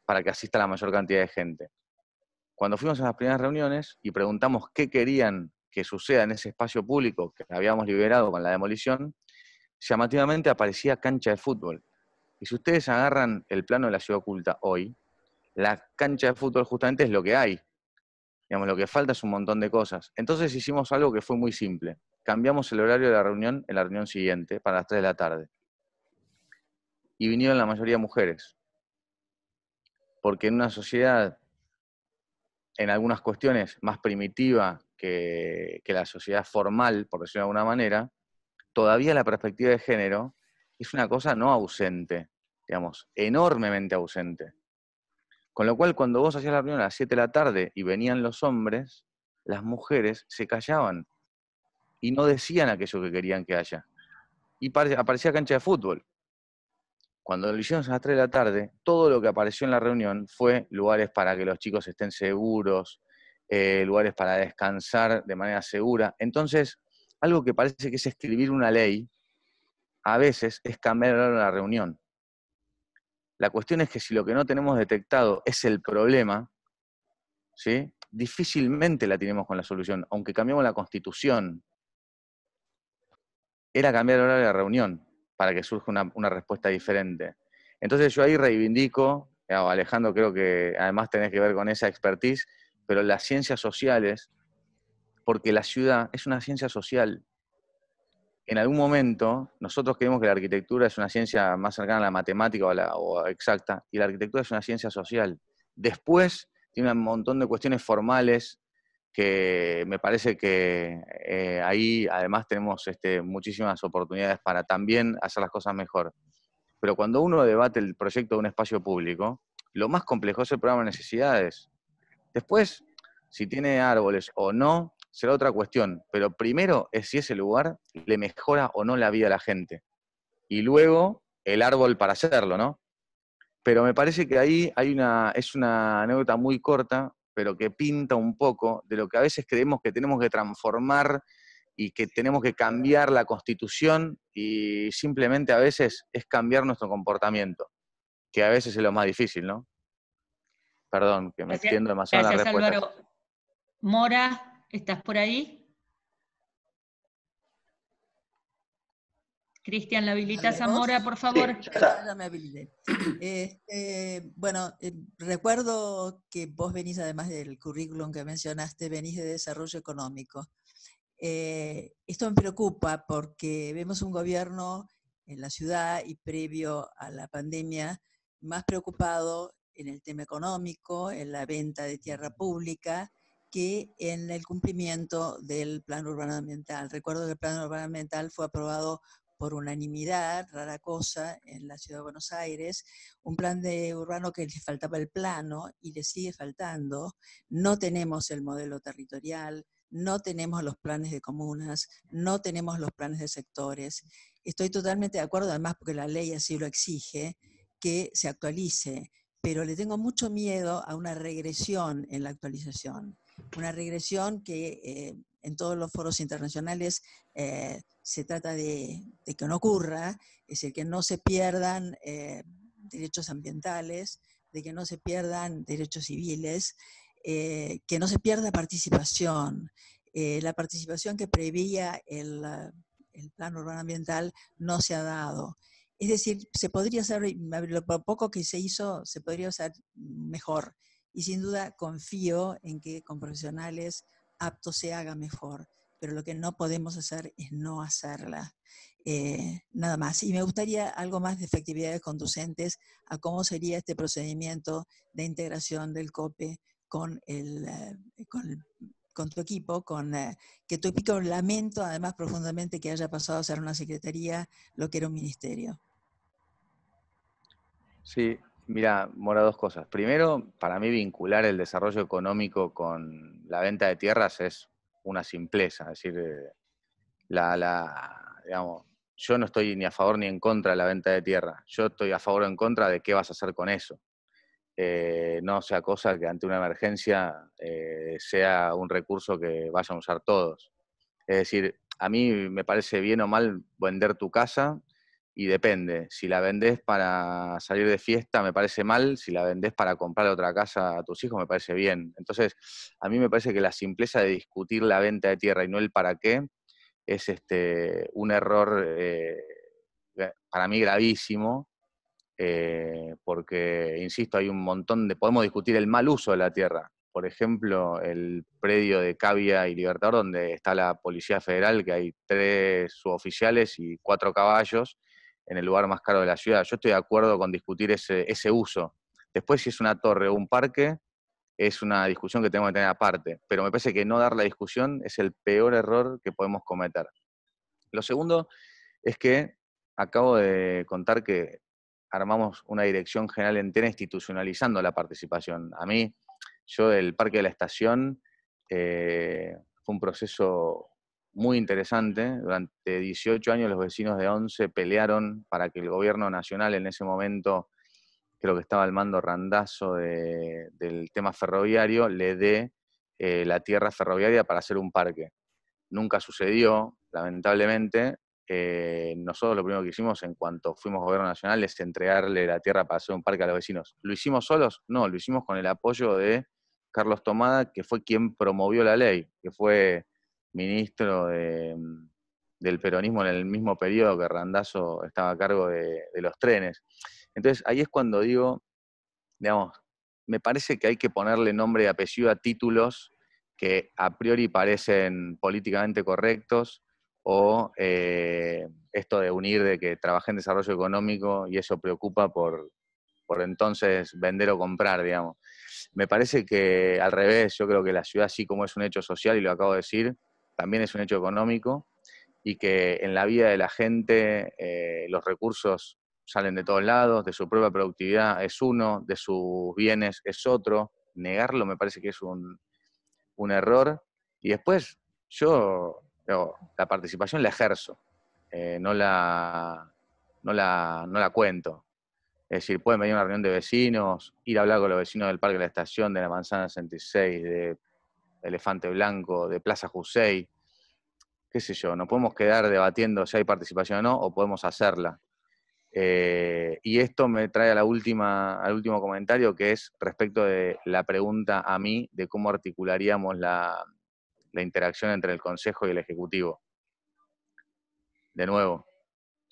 para que asista la mayor cantidad de gente. Cuando fuimos a las primeras reuniones y preguntamos qué querían que suceda en ese espacio público que habíamos liberado con la demolición, llamativamente aparecía cancha de fútbol. Y si ustedes agarran el plano de la ciudad oculta hoy, la cancha de fútbol justamente es lo que hay. Digamos, lo que falta es un montón de cosas. Entonces hicimos algo que fue muy simple. Cambiamos el horario de la reunión en la reunión siguiente, para las 3 de la tarde. Y vinieron la mayoría mujeres. Porque en una sociedad, en algunas cuestiones, más primitiva que la sociedad formal, por decirlo de alguna manera, todavía la perspectiva de género es una cosa no ausente, digamos, enormemente ausente. Con lo cual, cuando vos hacías la reunión a las 7 de la tarde y venían los hombres, las mujeres se callaban y no decían aquello que querían que haya. Y aparecía cancha de fútbol. Cuando lo hicimos a las 3 de la tarde, todo lo que apareció en la reunión fue lugares para que los chicos estén seguros, lugares para descansar de manera segura. Entonces, algo que parece que es escribir una ley, a veces es cambiar la reunión. La cuestión es que si lo que no tenemos detectado es el problema, ¿sí? difícilmente la tenemos con la solución, aunque cambiamos la Constitución. Era cambiar el horario de la reunión para que surja una respuesta diferente. Entonces yo ahí reivindico, Alejandro, creo que además tenés que ver con esa expertise, pero las ciencias sociales, porque la ciudad es una ciencia social. En algún momento, nosotros creemos que la arquitectura es una ciencia más cercana a la matemática o exacta, y la arquitectura es una ciencia social. Después tiene un montón de cuestiones formales que me parece que ahí además tenemos muchísimas oportunidades para también hacer las cosas mejor. Pero cuando uno debate el proyecto de un espacio público, lo más complejo es el programa de necesidades. Después, si tiene árboles o no, será otra cuestión. Pero primero es si ese lugar le mejora o no la vida a la gente. Y luego el árbol para hacerlo, ¿no? Pero me parece que ahí es una anécdota muy corta, pero que pinta un poco de lo que a veces creemos que tenemos que transformar y que tenemos que cambiar la Constitución, y simplemente a veces es cambiar nuestro comportamiento, que a veces es lo más difícil, ¿no? Perdón, que me extiendo demasiado en la respuesta. Gracias, Álvaro. Mora, ¿estás por ahí? Cristian, ¿la habilitas a Mora, por favor? Sí, ya me habilité. Bueno, recuerdo que vos venís, además del currículum que mencionaste, venís de desarrollo económico. Esto me preocupa porque vemos un gobierno en la ciudad y previo a la pandemia más preocupado en el tema económico, en la venta de tierra pública, que en el cumplimiento del plan urbano ambiental. Recuerdo que el plan urbano ambiental fue aprobado por unanimidad, rara cosa, en la ciudad de Buenos Aires, un plan de urbano que le faltaba el plano y le sigue faltando. No tenemos el modelo territorial, no tenemos los planes de comunas, no tenemos los planes de sectores. Estoy totalmente de acuerdo, además porque la ley así lo exige, que se actualice, pero le tengo mucho miedo a una regresión en la actualización. Una regresión que en todos los foros internacionales se trata de que no ocurra, es decir, que no se pierdan derechos ambientales, de que no se pierdan derechos civiles, que no se pierda participación. La participación que preveía el plan urbano ambiental no se ha dado. Es decir, se podría hacer, lo poco que se hizo, se podría hacer mejor. Y sin duda confío en que con profesionales aptos se haga mejor. Pero lo que no podemos hacer es no hacerla. Nada más. Y me gustaría algo más de efectividades conducentes a cómo sería este procedimiento de integración del COPE con tu equipo, que tu equipo, lamento además profundamente que haya pasado a ser una secretaría lo que era un ministerio. Sí, mira, Mora, dos cosas. Primero, para mí vincular el desarrollo económico con la venta de tierras es una simpleza. Es decir, digamos, yo no estoy ni a favor ni en contra de la venta de tierra. Yo estoy a favor o en contra de qué vas a hacer con eso. No sea cosa que ante una emergencia sea un recurso que vayan a usar todos. Es decir, a mí me parece bien o mal vender tu casa, y depende. Si la vendés para salir de fiesta, me parece mal. Si la vendés para comprar otra casa a tus hijos, me parece bien. Entonces, a mí me parece que la simpleza de discutir la venta de tierra y no el para qué es un error para mí gravísimo, porque, insisto, hay un montón podemos discutir el mal uso de la tierra. Por ejemplo, el predio de Cavia y Libertador, donde está la Policía Federal, que hay 3 suboficiales y 4 caballos, en el lugar más caro de la ciudad. Yo estoy de acuerdo con discutir ese uso. Después, si es una torre o un parque, es una discusión que tenemos que tener aparte. Pero me parece que no dar la discusión es el peor error que podemos cometer. Lo segundo es que acabo de contar que armamos una dirección general entera institucionalizando la participación. A mí, el Parque de la Estación fue un proceso muy interesante. Durante 18 años los vecinos de Once pelearon para que el gobierno nacional, en ese momento creo que estaba al mando Randazzo del tema ferroviario, le dé la tierra ferroviaria para hacer un parque. Nunca sucedió, lamentablemente. Nosotros lo primero que hicimos en cuanto fuimos gobierno nacional es entregarle la tierra para hacer un parque a los vecinos. ¿Lo hicimos solos? No, lo hicimos con el apoyo de Carlos Tomada, que fue quien promovió la ley, que fue ministro del peronismo en el mismo periodo que Randazzo estaba a cargo de los trenes. Entonces, ahí es cuando digo, digamos, me parece que hay que ponerle nombre y apellido a títulos que a priori parecen políticamente correctos, o esto de unir de que trabajé en desarrollo económico y eso preocupa por entonces vender o comprar, digamos. Me parece que al revés, yo creo que la ciudad, así como es un hecho social, y lo acabo de decir, también es un hecho económico, y que en la vida de la gente los recursos salen de todos lados, de su propia productividad es uno, de sus bienes es otro. Negarlo me parece que es un error. Y después yo la participación la ejerzo, no la cuento. Es decir, pueden venir a una reunión de vecinos, ir a hablar con los vecinos del Parque de la Estación, de la Manzana 66, de Elefante Blanco, de Plaza Jusey, qué sé yo, nos podemos quedar debatiendo si hay participación o no, o podemos hacerla. Y esto me trae al último comentario, que es respecto de la pregunta a mí de cómo articularíamos la interacción entre el Consejo y el Ejecutivo. De nuevo,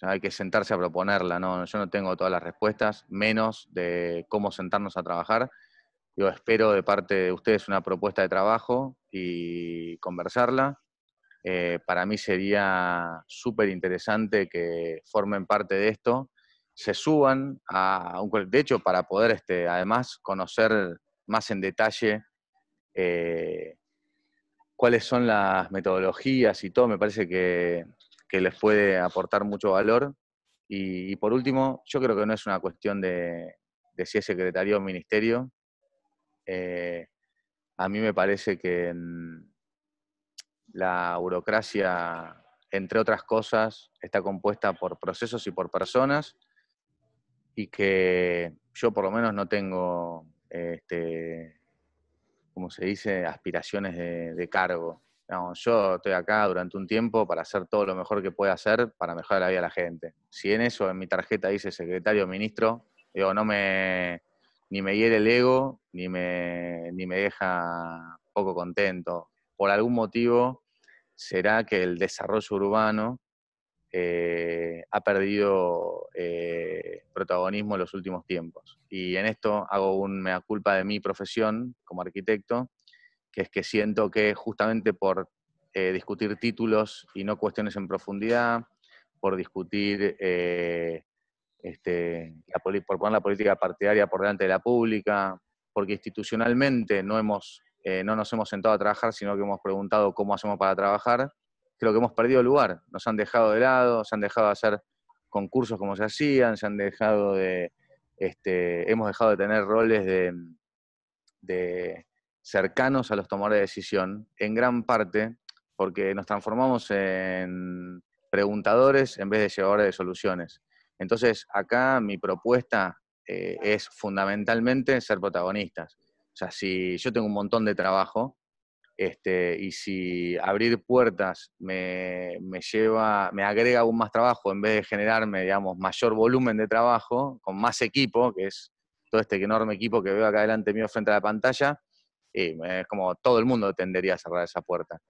hay que sentarse a proponerla, ¿no? Yo no tengo todas las respuestas, menos de cómo sentarnos a trabajar. Yo espero de parte de ustedes una propuesta de trabajo y conversarla. Para mí sería súper interesante que formen parte de esto, se suban a de hecho, para poder además conocer más en detalle cuáles son las metodologías y todo, me parece que les puede aportar mucho valor. Y por último, yo creo que no es una cuestión de si es secretaría o ministerio. A mí me parece que la burocracia, entre otras cosas, está compuesta por procesos y por personas, y que yo por lo menos no tengo, como se dice, aspiraciones de cargo. No, yo estoy acá durante un tiempo para hacer todo lo mejor que pueda hacer para mejorar la vida de la gente. Si en eso, en mi tarjeta dice secretario o ministro, digo, ni me hiere el ego, ni me deja poco contento. Por algún motivo será que el desarrollo urbano ha perdido protagonismo en los últimos tiempos. Y en esto hago un mea culpa de mi profesión como arquitecto, que es que siento que justamente por discutir títulos y no cuestiones en profundidad, por discutir, por poner la política partidaria por delante de la pública, porque institucionalmente no nos hemos sentado a trabajar, sino que hemos preguntado cómo hacemos para trabajar, creo que hemos perdido el lugar. Nos han dejado de lado, se han dejado de hacer concursos como se hacían, hemos dejado de tener roles de cercanos a los tomadores de decisión, en gran parte porque nos transformamos en preguntadores en vez de llevadores de soluciones. Entonces, acá mi propuesta es fundamentalmente ser protagonistas. O sea, si yo tengo un montón de trabajo, y si abrir puertas me agrega aún más trabajo en vez de generarme, digamos, mayor volumen de trabajo, con más equipo, que es todo este enorme equipo que veo acá delante mío frente a la pantalla, es como todo el mundo tendería a cerrar esa puerta.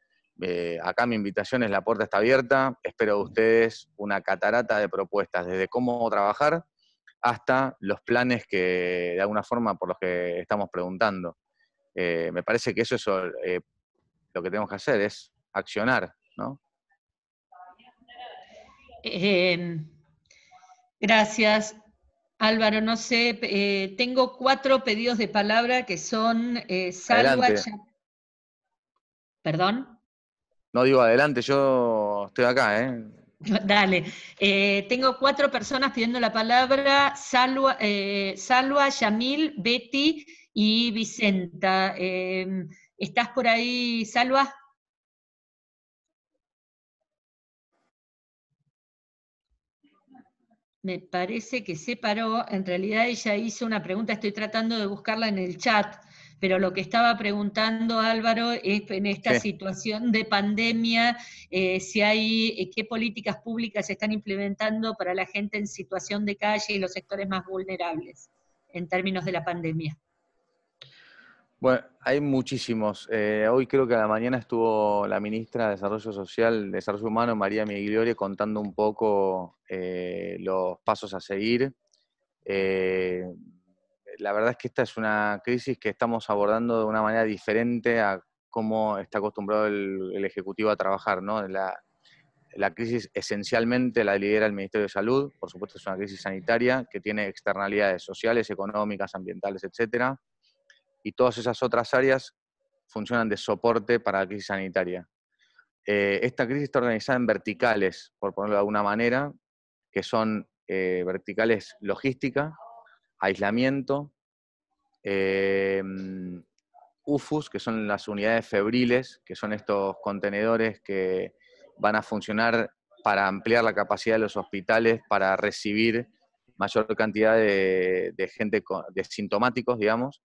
Acá mi invitación es: la puerta está abierta, espero de ustedes una catarata de propuestas, desde cómo trabajar hasta los planes que, de alguna forma, por los que estamos preguntando. Me parece que eso es lo que tenemos que hacer, es accionar, ¿no? Gracias, Álvaro. No sé, tengo 4 pedidos de palabra que son Salwa. ¿Perdón? No digo adelante, yo estoy acá, ¿eh? Dale. Tengo 4 personas pidiendo la palabra: Salwa, Yamil, Betty y Vicenta. ¿Estás por ahí, Salwa? Me parece que se paró. En realidad ella hizo una pregunta, estoy tratando de buscarla en el chat, pero lo que estaba preguntando Álvaro es, en esta situación de pandemia, qué políticas públicas se están implementando para la gente en situación de calle y los sectores más vulnerables, en términos de la pandemia. Bueno, hay muchísimos. Hoy creo que a la mañana estuvo la ministra de Desarrollo Social, Desarrollo Humano, María Migliore, contando un poco los pasos a seguir. La verdad es que esta es una crisis que estamos abordando de una manera diferente a cómo está acostumbrado el Ejecutivo a trabajar, ¿no? La crisis esencialmente la lidera el Ministerio de Salud, por supuesto es una crisis sanitaria que tiene externalidades sociales, económicas, ambientales, etcétera, y todas esas otras áreas funcionan de soporte para la crisis sanitaria. Esta crisis está organizada en verticales, por ponerlo de alguna manera, que son verticales logística, aislamiento, UFUs, que son las unidades febriles, que son estos contenedores que van a funcionar para ampliar la capacidad de los hospitales, para recibir mayor cantidad de gente de sintomáticos, digamos,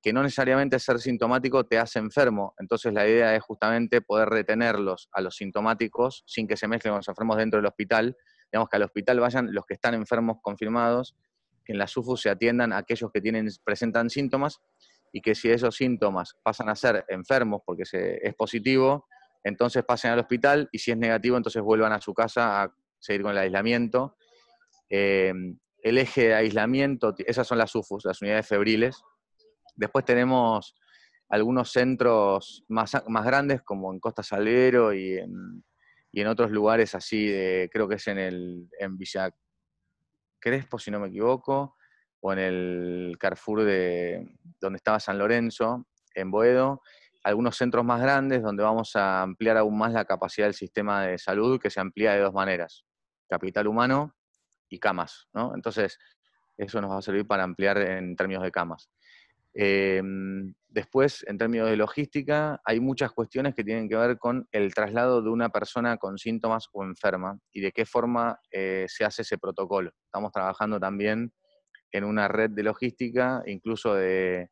que no necesariamente ser sintomático te hace enfermo. Entonces la idea es justamente poder retenerlos a los sintomáticos sin que se mezclen con los enfermos dentro del hospital. Digamos que al hospital vayan los que están enfermos confirmados, que en las UFU se atiendan a aquellos que presentan síntomas y que si esos síntomas pasan a ser enfermos porque es positivo, entonces pasen al hospital y si es negativo, entonces vuelvan a su casa a seguir con el aislamiento. El eje de aislamiento, esas son las UFUs, las unidades febriles. Después tenemos algunos centros más grandes, como en Costa Salguero y en otros lugares así, creo que es en Villa Crespo, si no me equivoco, o en el Carrefour donde estaba San Lorenzo, en Boedo. Algunos centros más grandes donde vamos a ampliar aún más la capacidad del sistema de salud, que se amplía de dos maneras: capital humano y camas, ¿no? Entonces, eso nos va a servir para ampliar en términos de camas. Después, en términos de logística, hay muchas cuestiones que tienen que ver con el traslado de una persona con síntomas o enferma y de qué forma se hace ese protocolo. Estamos trabajando también en una red de logística, incluso de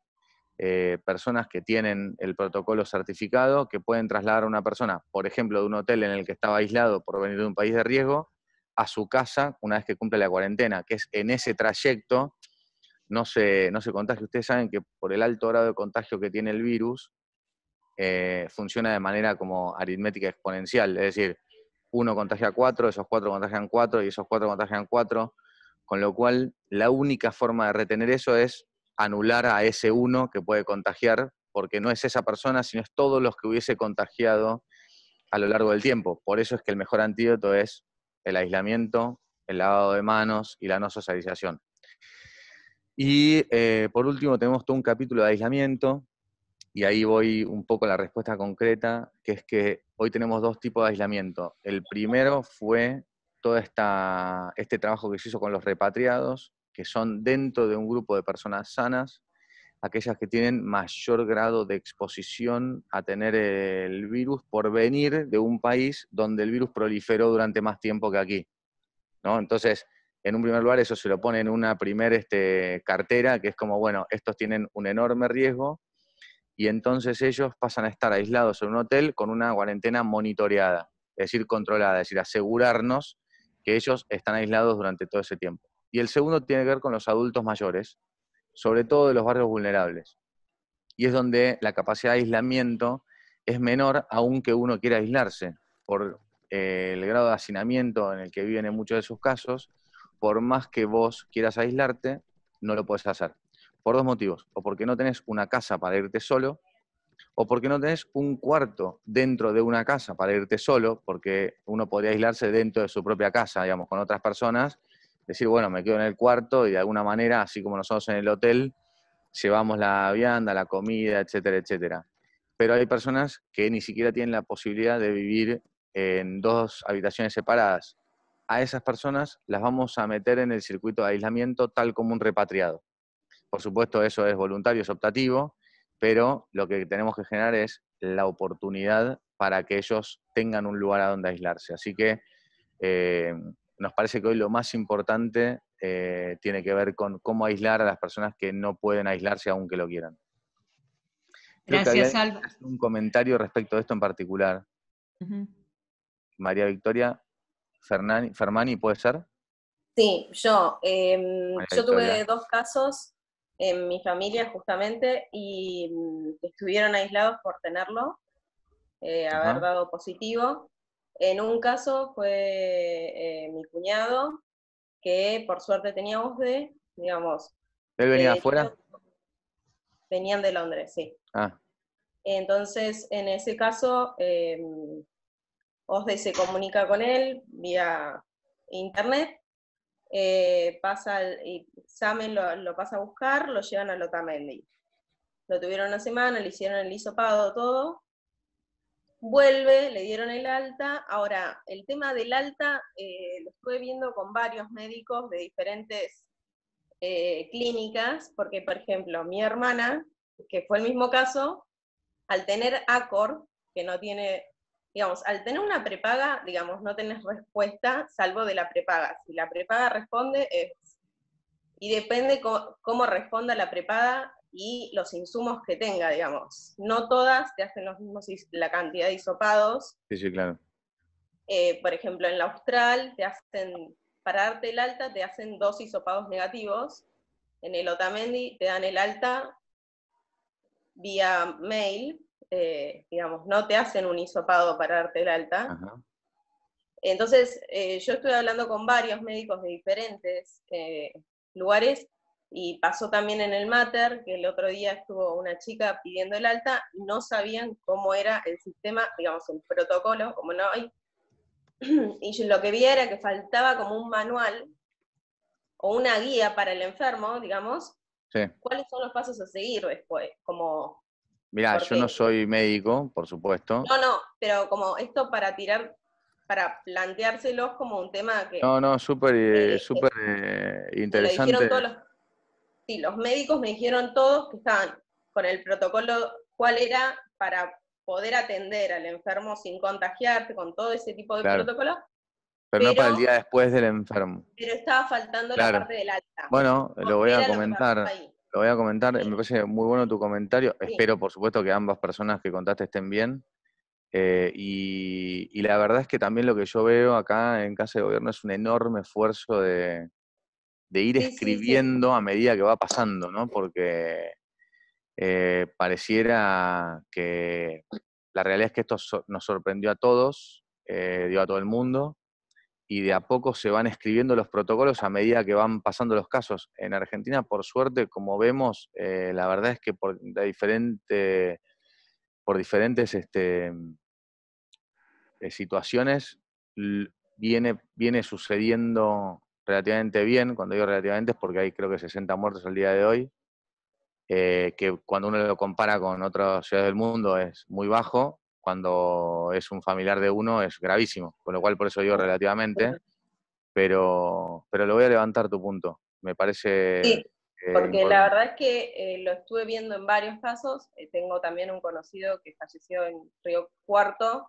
personas que tienen el protocolo certificado, que pueden trasladar a una persona, por ejemplo, de un hotel en el que estaba aislado por venir de un país de riesgo, a su casa una vez que cumple la cuarentena, que es en ese trayecto no se contagia. Ustedes saben que por el alto grado de contagio que tiene el virus, funciona de manera como aritmética exponencial, es decir, uno contagia a 4, esos 4 contagian 4 y esos 4 contagian 4, con lo cual la única forma de retener eso es anular a ese uno que puede contagiar, porque no es esa persona, sino es todos los que hubiese contagiado a lo largo del tiempo. Por eso es que el mejor antídoto es el aislamiento, el lavado de manos y la no socialización. Y por último tenemos todo un capítulo de aislamiento, y ahí voy un poco a la respuesta concreta, que es que hoy tenemos dos tipos de aislamiento. El primero fue todo este trabajo que se hizo con los repatriados, que son dentro de un grupo de personas sanas, aquellas que tienen mayor grado de exposición a tener el virus por venir de un país donde el virus proliferó durante más tiempo que aquí, ¿no? Entonces, en un primer lugar, eso se lo pone en una primera cartera, que es como, bueno, estos tienen un enorme riesgo, y entonces ellos pasan a estar aislados en un hotel con una cuarentena monitoreada, es decir, controlada, es decir, asegurarnos que ellos están aislados durante todo ese tiempo. Y el segundo tiene que ver con los adultos mayores, sobre todo de los barrios vulnerables. Y es donde la capacidad de aislamiento es menor, aunque uno quiera aislarse, por el grado de hacinamiento en el que viven en muchos de sus casos. Por más que vos quieras aislarte, no lo puedes hacer. Por dos motivos: o porque no tenés una casa para irte solo, o porque no tenés un cuarto dentro de una casa para irte solo, porque uno podría aislarse dentro de su propia casa, digamos, con otras personas, decir, bueno, me quedo en el cuarto y de alguna manera, así como nosotros en el hotel, llevamos la vianda, la comida, etcétera, etcétera. Pero hay personas que ni siquiera tienen la posibilidad de vivir en dos habitaciones separadas. A esas personas las vamos a meter en el circuito de aislamiento tal como un repatriado. Por supuesto, eso es voluntario, es optativo, pero lo que tenemos que generar es la oportunidad para que ellos tengan un lugar a donde aislarse. Así que nos parece que hoy lo más importante tiene que ver con cómo aislar a las personas que no pueden aislarse aunque lo quieran. Creo Gracias, que había un comentario respecto de esto en particular. María Victoria Fermani, ¿puede ser? Sí, yo. María Yo tuve Victoria. dos casos en mi familia justamente, y estuvieron aislados por tenerlo, haber dado positivo. En un caso fue mi cuñado, que por suerte tenía OSDE, digamos. ¿Él venía de afuera? Venían de Londres, sí. Entonces, en ese caso, OSDE se comunica con él vía internet, pasa el examen, lo pasa a buscar, lo llevan al Otamendi. Lo tuvieron una semana, le hicieron el hisopado, todo. Vuelve, le dieron el alta. Ahora, el tema del alta lo estuve viendo con varios médicos de diferentes clínicas, porque, por ejemplo, mi hermana, que fue el mismo caso, al tener ACOR, que no tiene, digamos, al tener una prepaga, digamos, no tenés respuesta, salvo de la prepaga. Si la prepaga responde, y depende cómo responda la prepaga y los insumos que tenga, digamos. No todas te hacen los mismos, la cantidad de hisopados. Sí, claro. Por ejemplo, en la Austral te hacen, para darte el alta, te hacen 2 hisopados negativos. En el Otamendi te dan el alta vía mail, digamos, no te hacen un hisopado para darte el alta. Ajá. Entonces, yo estuve hablando con varios médicos de diferentes lugares, y pasó también en el Mater, que el otro día estuvo una chica pidiendo el alta, y no sabían cómo era el sistema, digamos, el protocolo, como no hay. Y yo lo que vi era que faltaba como un manual, o una guía para el enfermo, digamos, cuáles son los pasos a seguir después, como... Mirá, yo no soy médico, por supuesto. No, pero como esto para planteárselos como un tema que... No, súper interesante. Lo dijeron los médicos me dijeron todos que estaban con el protocolo, cuál era para poder atender al enfermo sin contagiarse, con todo ese tipo de protocolo. Pero no para el día después del enfermo. Pero estaba faltando la parte del alta. Bueno, lo voy a comentar. Sí. Me parece muy bueno tu comentario. Sí. Espero, por supuesto, que ambas personas que contaste estén bien. Y la verdad es que también lo que yo veo acá en Casa de Gobierno es un enorme esfuerzo de ir escribiendo a medida que va pasando, ¿no? Porque pareciera que la realidad es que esto nos sorprendió a todos, dio a todo el mundo, y de a poco se van escribiendo los protocolos a medida que van pasando los casos. En Argentina, por suerte, como vemos, la verdad es que por diferentes situaciones viene sucediendo relativamente bien. Cuando digo relativamente es porque hay creo que 60 muertos al día de hoy, que cuando uno lo compara con otras ciudades del mundo es muy bajo, cuando es un familiar de uno es gravísimo, con lo cual por eso digo relativamente, pero lo voy a levantar tu punto, me parece... Sí, porque la verdad es que lo estuve viendo en varios casos. Tengo también un conocido que falleció en Río Cuarto,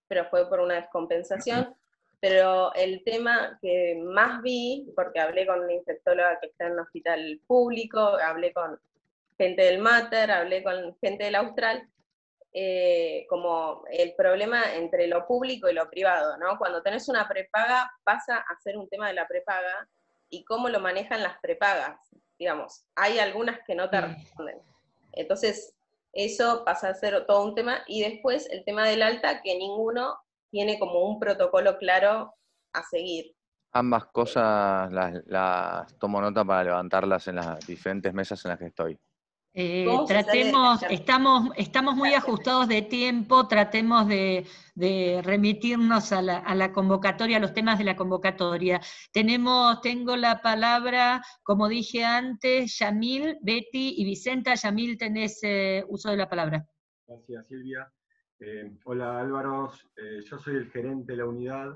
pero fue por una descompensación. Pero el tema que más vi, porque hablé con una infectóloga que está en un hospital público, hablé con gente del Mater, hablé con gente del Austral, como el problema entre lo público y lo privado, ¿no? Cuando tenés una prepaga pasa a ser un tema de la prepaga y cómo lo manejan las prepagas, digamos. Hay algunas que no te responden. Entonces, eso pasa a ser todo un tema. Y después el tema del alta, que ninguno tiene como un protocolo claro a seguir. Ambas cosas las tomo nota para levantarlas en las diferentes mesas en las que estoy. Estamos muy ajustados de tiempo, tratemos de remitirnos a la convocatoria, a los temas de la convocatoria. Tengo la palabra, como dije antes, Yamil, Betty y Vicenta. Yamil, tenés uso de la palabra. Gracias, Silvia. Hola, Álvaro. Yo soy el gerente de la unidad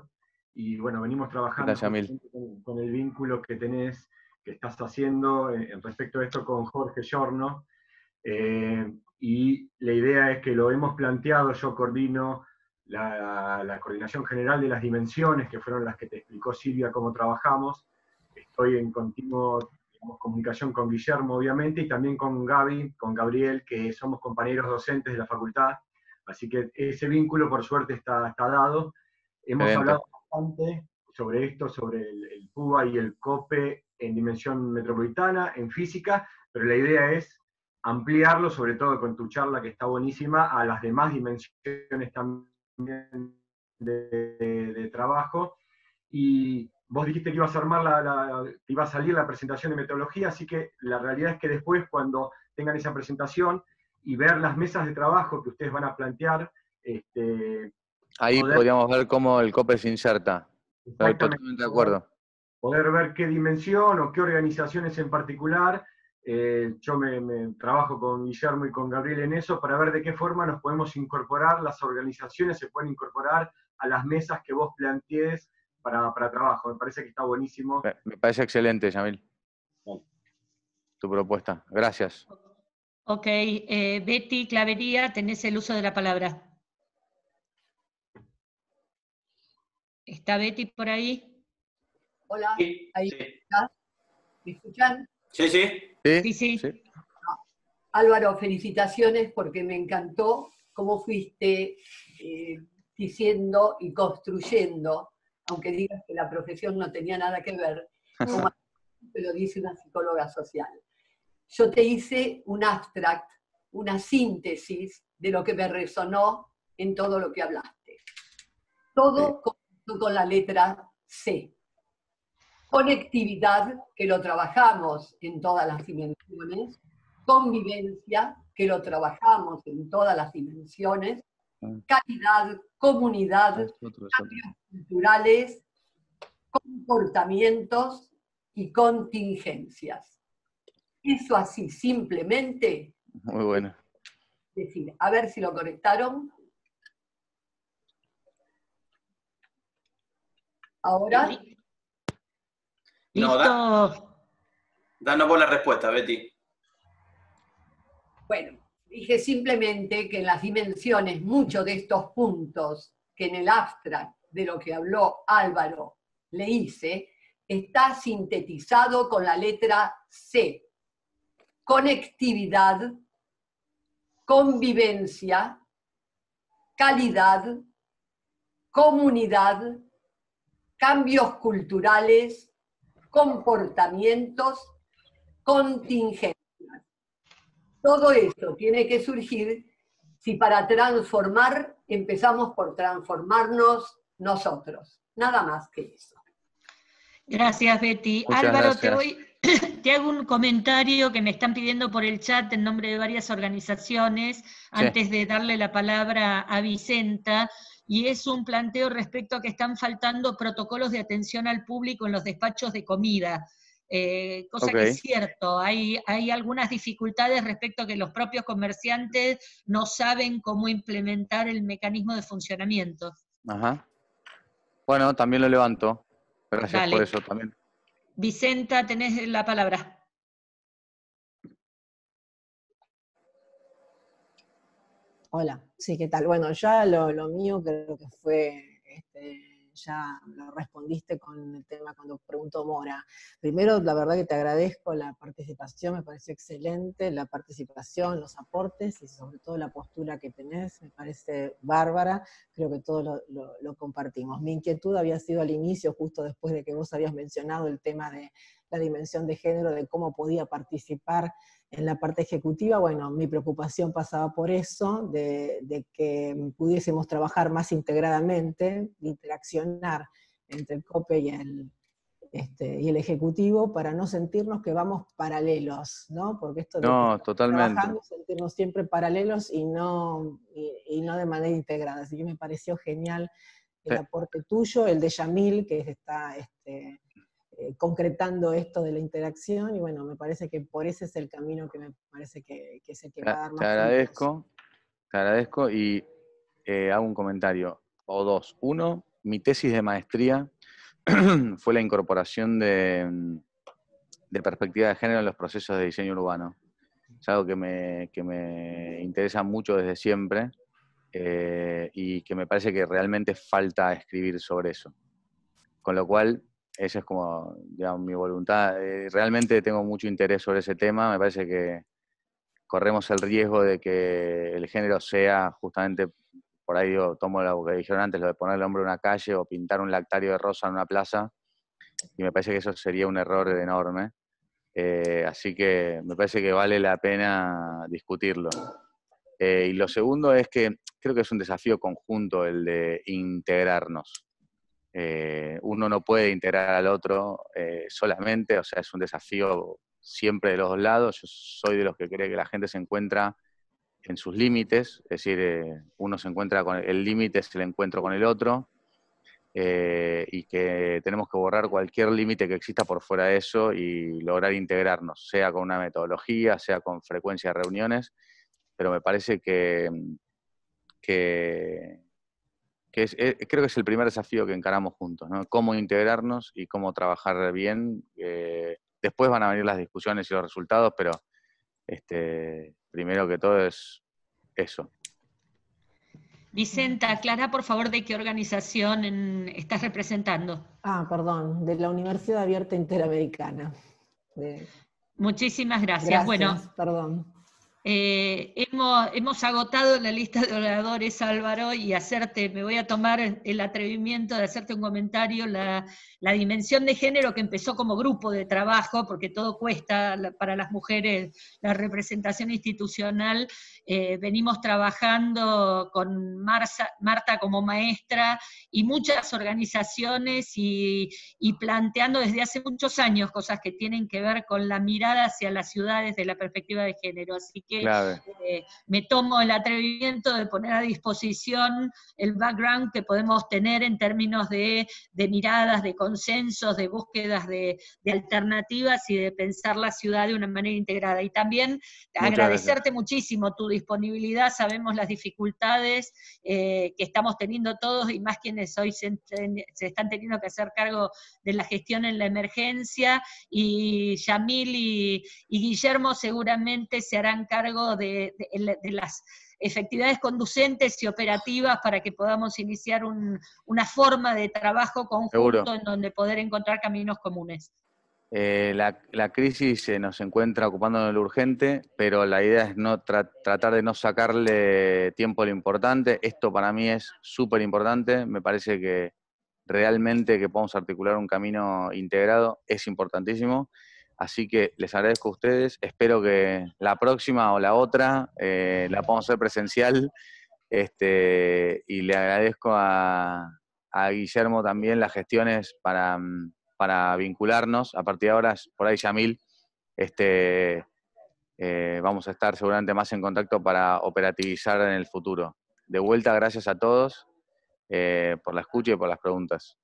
y bueno, venimos trabajando con el vínculo que estás haciendo respecto a esto con Jorge Giorno. Y la idea es que lo hemos planteado, yo coordino la coordinación general de las dimensiones, que fueron las que te explicó Silvia cómo trabajamos. Estoy en continuo comunicación con Guillermo, obviamente, y también con Gabriel, que somos compañeros docentes de la facultad, así que ese vínculo por suerte está dado. Hemos hablado bastante sobre esto, sobre el PUBA y el COPE en dimensión metropolitana, en física, pero la idea es ampliarlo, sobre todo con tu charla que está buenísima, a las demás dimensiones también de trabajo. Y vos dijiste que ibas a armar que iba a salir la presentación de metodología, así que la realidad es que después, cuando tengan esa presentación y ver las mesas de trabajo que ustedes van a plantear, ahí podríamos ver cómo el COPE se inserta. Estoy totalmente de acuerdo. Poder ver qué dimensión o qué organizaciones en particular. Yo me trabajo con Guillermo y con Gabriel en eso para ver de qué forma nos podemos incorporar, las organizaciones se pueden incorporar a las mesas que vos plantees para trabajo. Me parece que está buenísimo. Me parece excelente, Yamil. Tu propuesta. Gracias. Ok, Betty Clavería, tenés el uso de la palabra. ¿Está Betty por ahí? Hola, sí, ahí sí. está. ¿Me escuchan? Sí, sí. Sí, sí. Sí. Álvaro, felicitaciones porque me encantó cómo fuiste diciendo y construyendo, aunque digas que la profesión no tenía nada que ver, como lo dice una psicóloga social. Yo te hice un abstract, una síntesis de lo que me resonó en todo lo que hablaste. Todo con la letra C. Conectividad, que lo trabajamos en todas las dimensiones. Convivencia, que lo trabajamos en todas las dimensiones. Calidad, comunidad, cambios culturales, comportamientos y contingencias. Eso así, simplemente. Muy bueno. Decir, a ver si lo conectaron. Ahora. No, danos vos la respuesta, Betty. Bueno, dije simplemente que en las dimensiones, muchos de estos puntos que en el abstract de lo que habló Álvaro le hice, está sintetizado con la letra C. Conectividad, convivencia, calidad, comunidad, cambios culturales, comportamientos, contingencias. Todo esto tiene que surgir si para transformar empezamos por transformarnos nosotros. Nada más que eso. Gracias, Betty. Muchas Álvaro, gracias. te hago un comentario que me están pidiendo por el chat en nombre de varias organizaciones, antes de darle la palabra a Vicenta, y es un planteo respecto a que están faltando protocolos de atención al público en los despachos de comida. Cosa que es cierto, hay algunas dificultades respecto a que los propios comerciantes no saben cómo implementar el mecanismo de funcionamiento. Ajá. Bueno, también lo levanto. Gracias por eso también. Vicenta, tenés la palabra. Hola, sí, ¿qué tal? Bueno, ya lo mío creo que fue, ya lo respondiste con el tema cuando preguntó Mora. Primero, la verdad que te agradezco la participación, me pareció excelente la participación, los aportes y sobre todo la postura que tenés, me parece bárbara, creo que todos lo compartimos. Mi inquietud había sido al inicio, justo después de que vos habías mencionado el tema de la dimensión de género, de cómo podía participar en la parte ejecutiva. Bueno, mi preocupación pasaba por eso, de que pudiésemos trabajar más integradamente, interaccionar entre el COPE y el Ejecutivo, para no sentirnos que vamos paralelos, ¿no? Porque esto de totalmente. Trabajando, sentirnos siempre paralelos y no de manera integrada. Así que me pareció genial el aporte tuyo, el de Yamil, que está concretando esto de la interacción, y bueno, me parece que por ese es el camino que me parece que es el que va a dar más frutos. Te agradezco y hago un comentario, o dos. Uno, mi tesis de maestría fue la incorporación de perspectiva de género en los procesos de diseño urbano. Es algo que me interesa mucho desde siempre y que me parece que realmente falta escribir sobre eso. Con lo cual, esa es como, digamos, mi voluntad. Realmente tengo mucho interés sobre ese tema. Me parece que corremos el riesgo de que el género sea justamente, por ahí tomo lo que dijeron antes, lo de poner el hombre en una calle o pintar un lactario de rosa en una plaza, y me parece que eso sería un error enorme. Así que me parece que vale la pena discutirlo. Y lo segundo es que creo que es un desafío conjunto el de integrarnos. Uno no puede integrar al otro solamente, o sea, es un desafío siempre de los dos lados. Yo soy de los que cree que la gente se encuentra en sus límites, es decir, uno se encuentra con el límite, es el encuentro con el otro, y que tenemos que borrar cualquier límite que exista por fuera de eso y lograr integrarnos, sea con una metodología, sea con frecuencia de reuniones, pero me parece creo que es el primer desafío que encaramos juntos, ¿no? Cómo integrarnos y cómo trabajar bien. Después van a venir las discusiones y los resultados, pero primero que todo es eso. Vicenta, aclara por favor de qué organización estás representando. Perdón, de la Universidad Abierta Interamericana. Muchísimas gracias. Bueno, perdón. Hemos agotado la lista de oradores, Álvaro, y me voy a tomar el atrevimiento de hacerte un comentario. La dimensión de género que empezó como grupo de trabajo, porque todo cuesta para las mujeres, la representación institucional, venimos trabajando con Marta como maestra y muchas organizaciones y planteando desde hace muchos años cosas que tienen que ver con la mirada hacia las ciudades desde la perspectiva de género. Así que me tomo el atrevimiento de poner a disposición el background que podemos tener en términos de miradas, de consensos, de búsquedas de alternativas y de pensar la ciudad de una manera integrada. Y también agradecerte muchísimo tu disponibilidad. Sabemos las dificultades que estamos teniendo todos y más quienes hoy se están teniendo que hacer cargo de la gestión en la emergencia, y Yamil y Guillermo seguramente se harán cargo de las efectividades conducentes y operativas para que podamos iniciar una forma de trabajo conjunto en donde poder encontrar caminos comunes. La crisis nos encuentra ocupándonos de lo urgente, pero la idea es tratar de no sacarle tiempo a lo importante. Esto para mí es súper importante. Me parece que realmente que podamos articular un camino integrado es importantísimo. Así que les agradezco a ustedes. Espero que la próxima o la otra la podamos hacer presencial. Y le agradezco a Guillermo también las gestiones para vincularnos. A partir de ahora, por ahí Yamil, vamos a estar seguramente más en contacto para operativizar en el futuro. De vuelta, gracias a todos por la escucha y por las preguntas.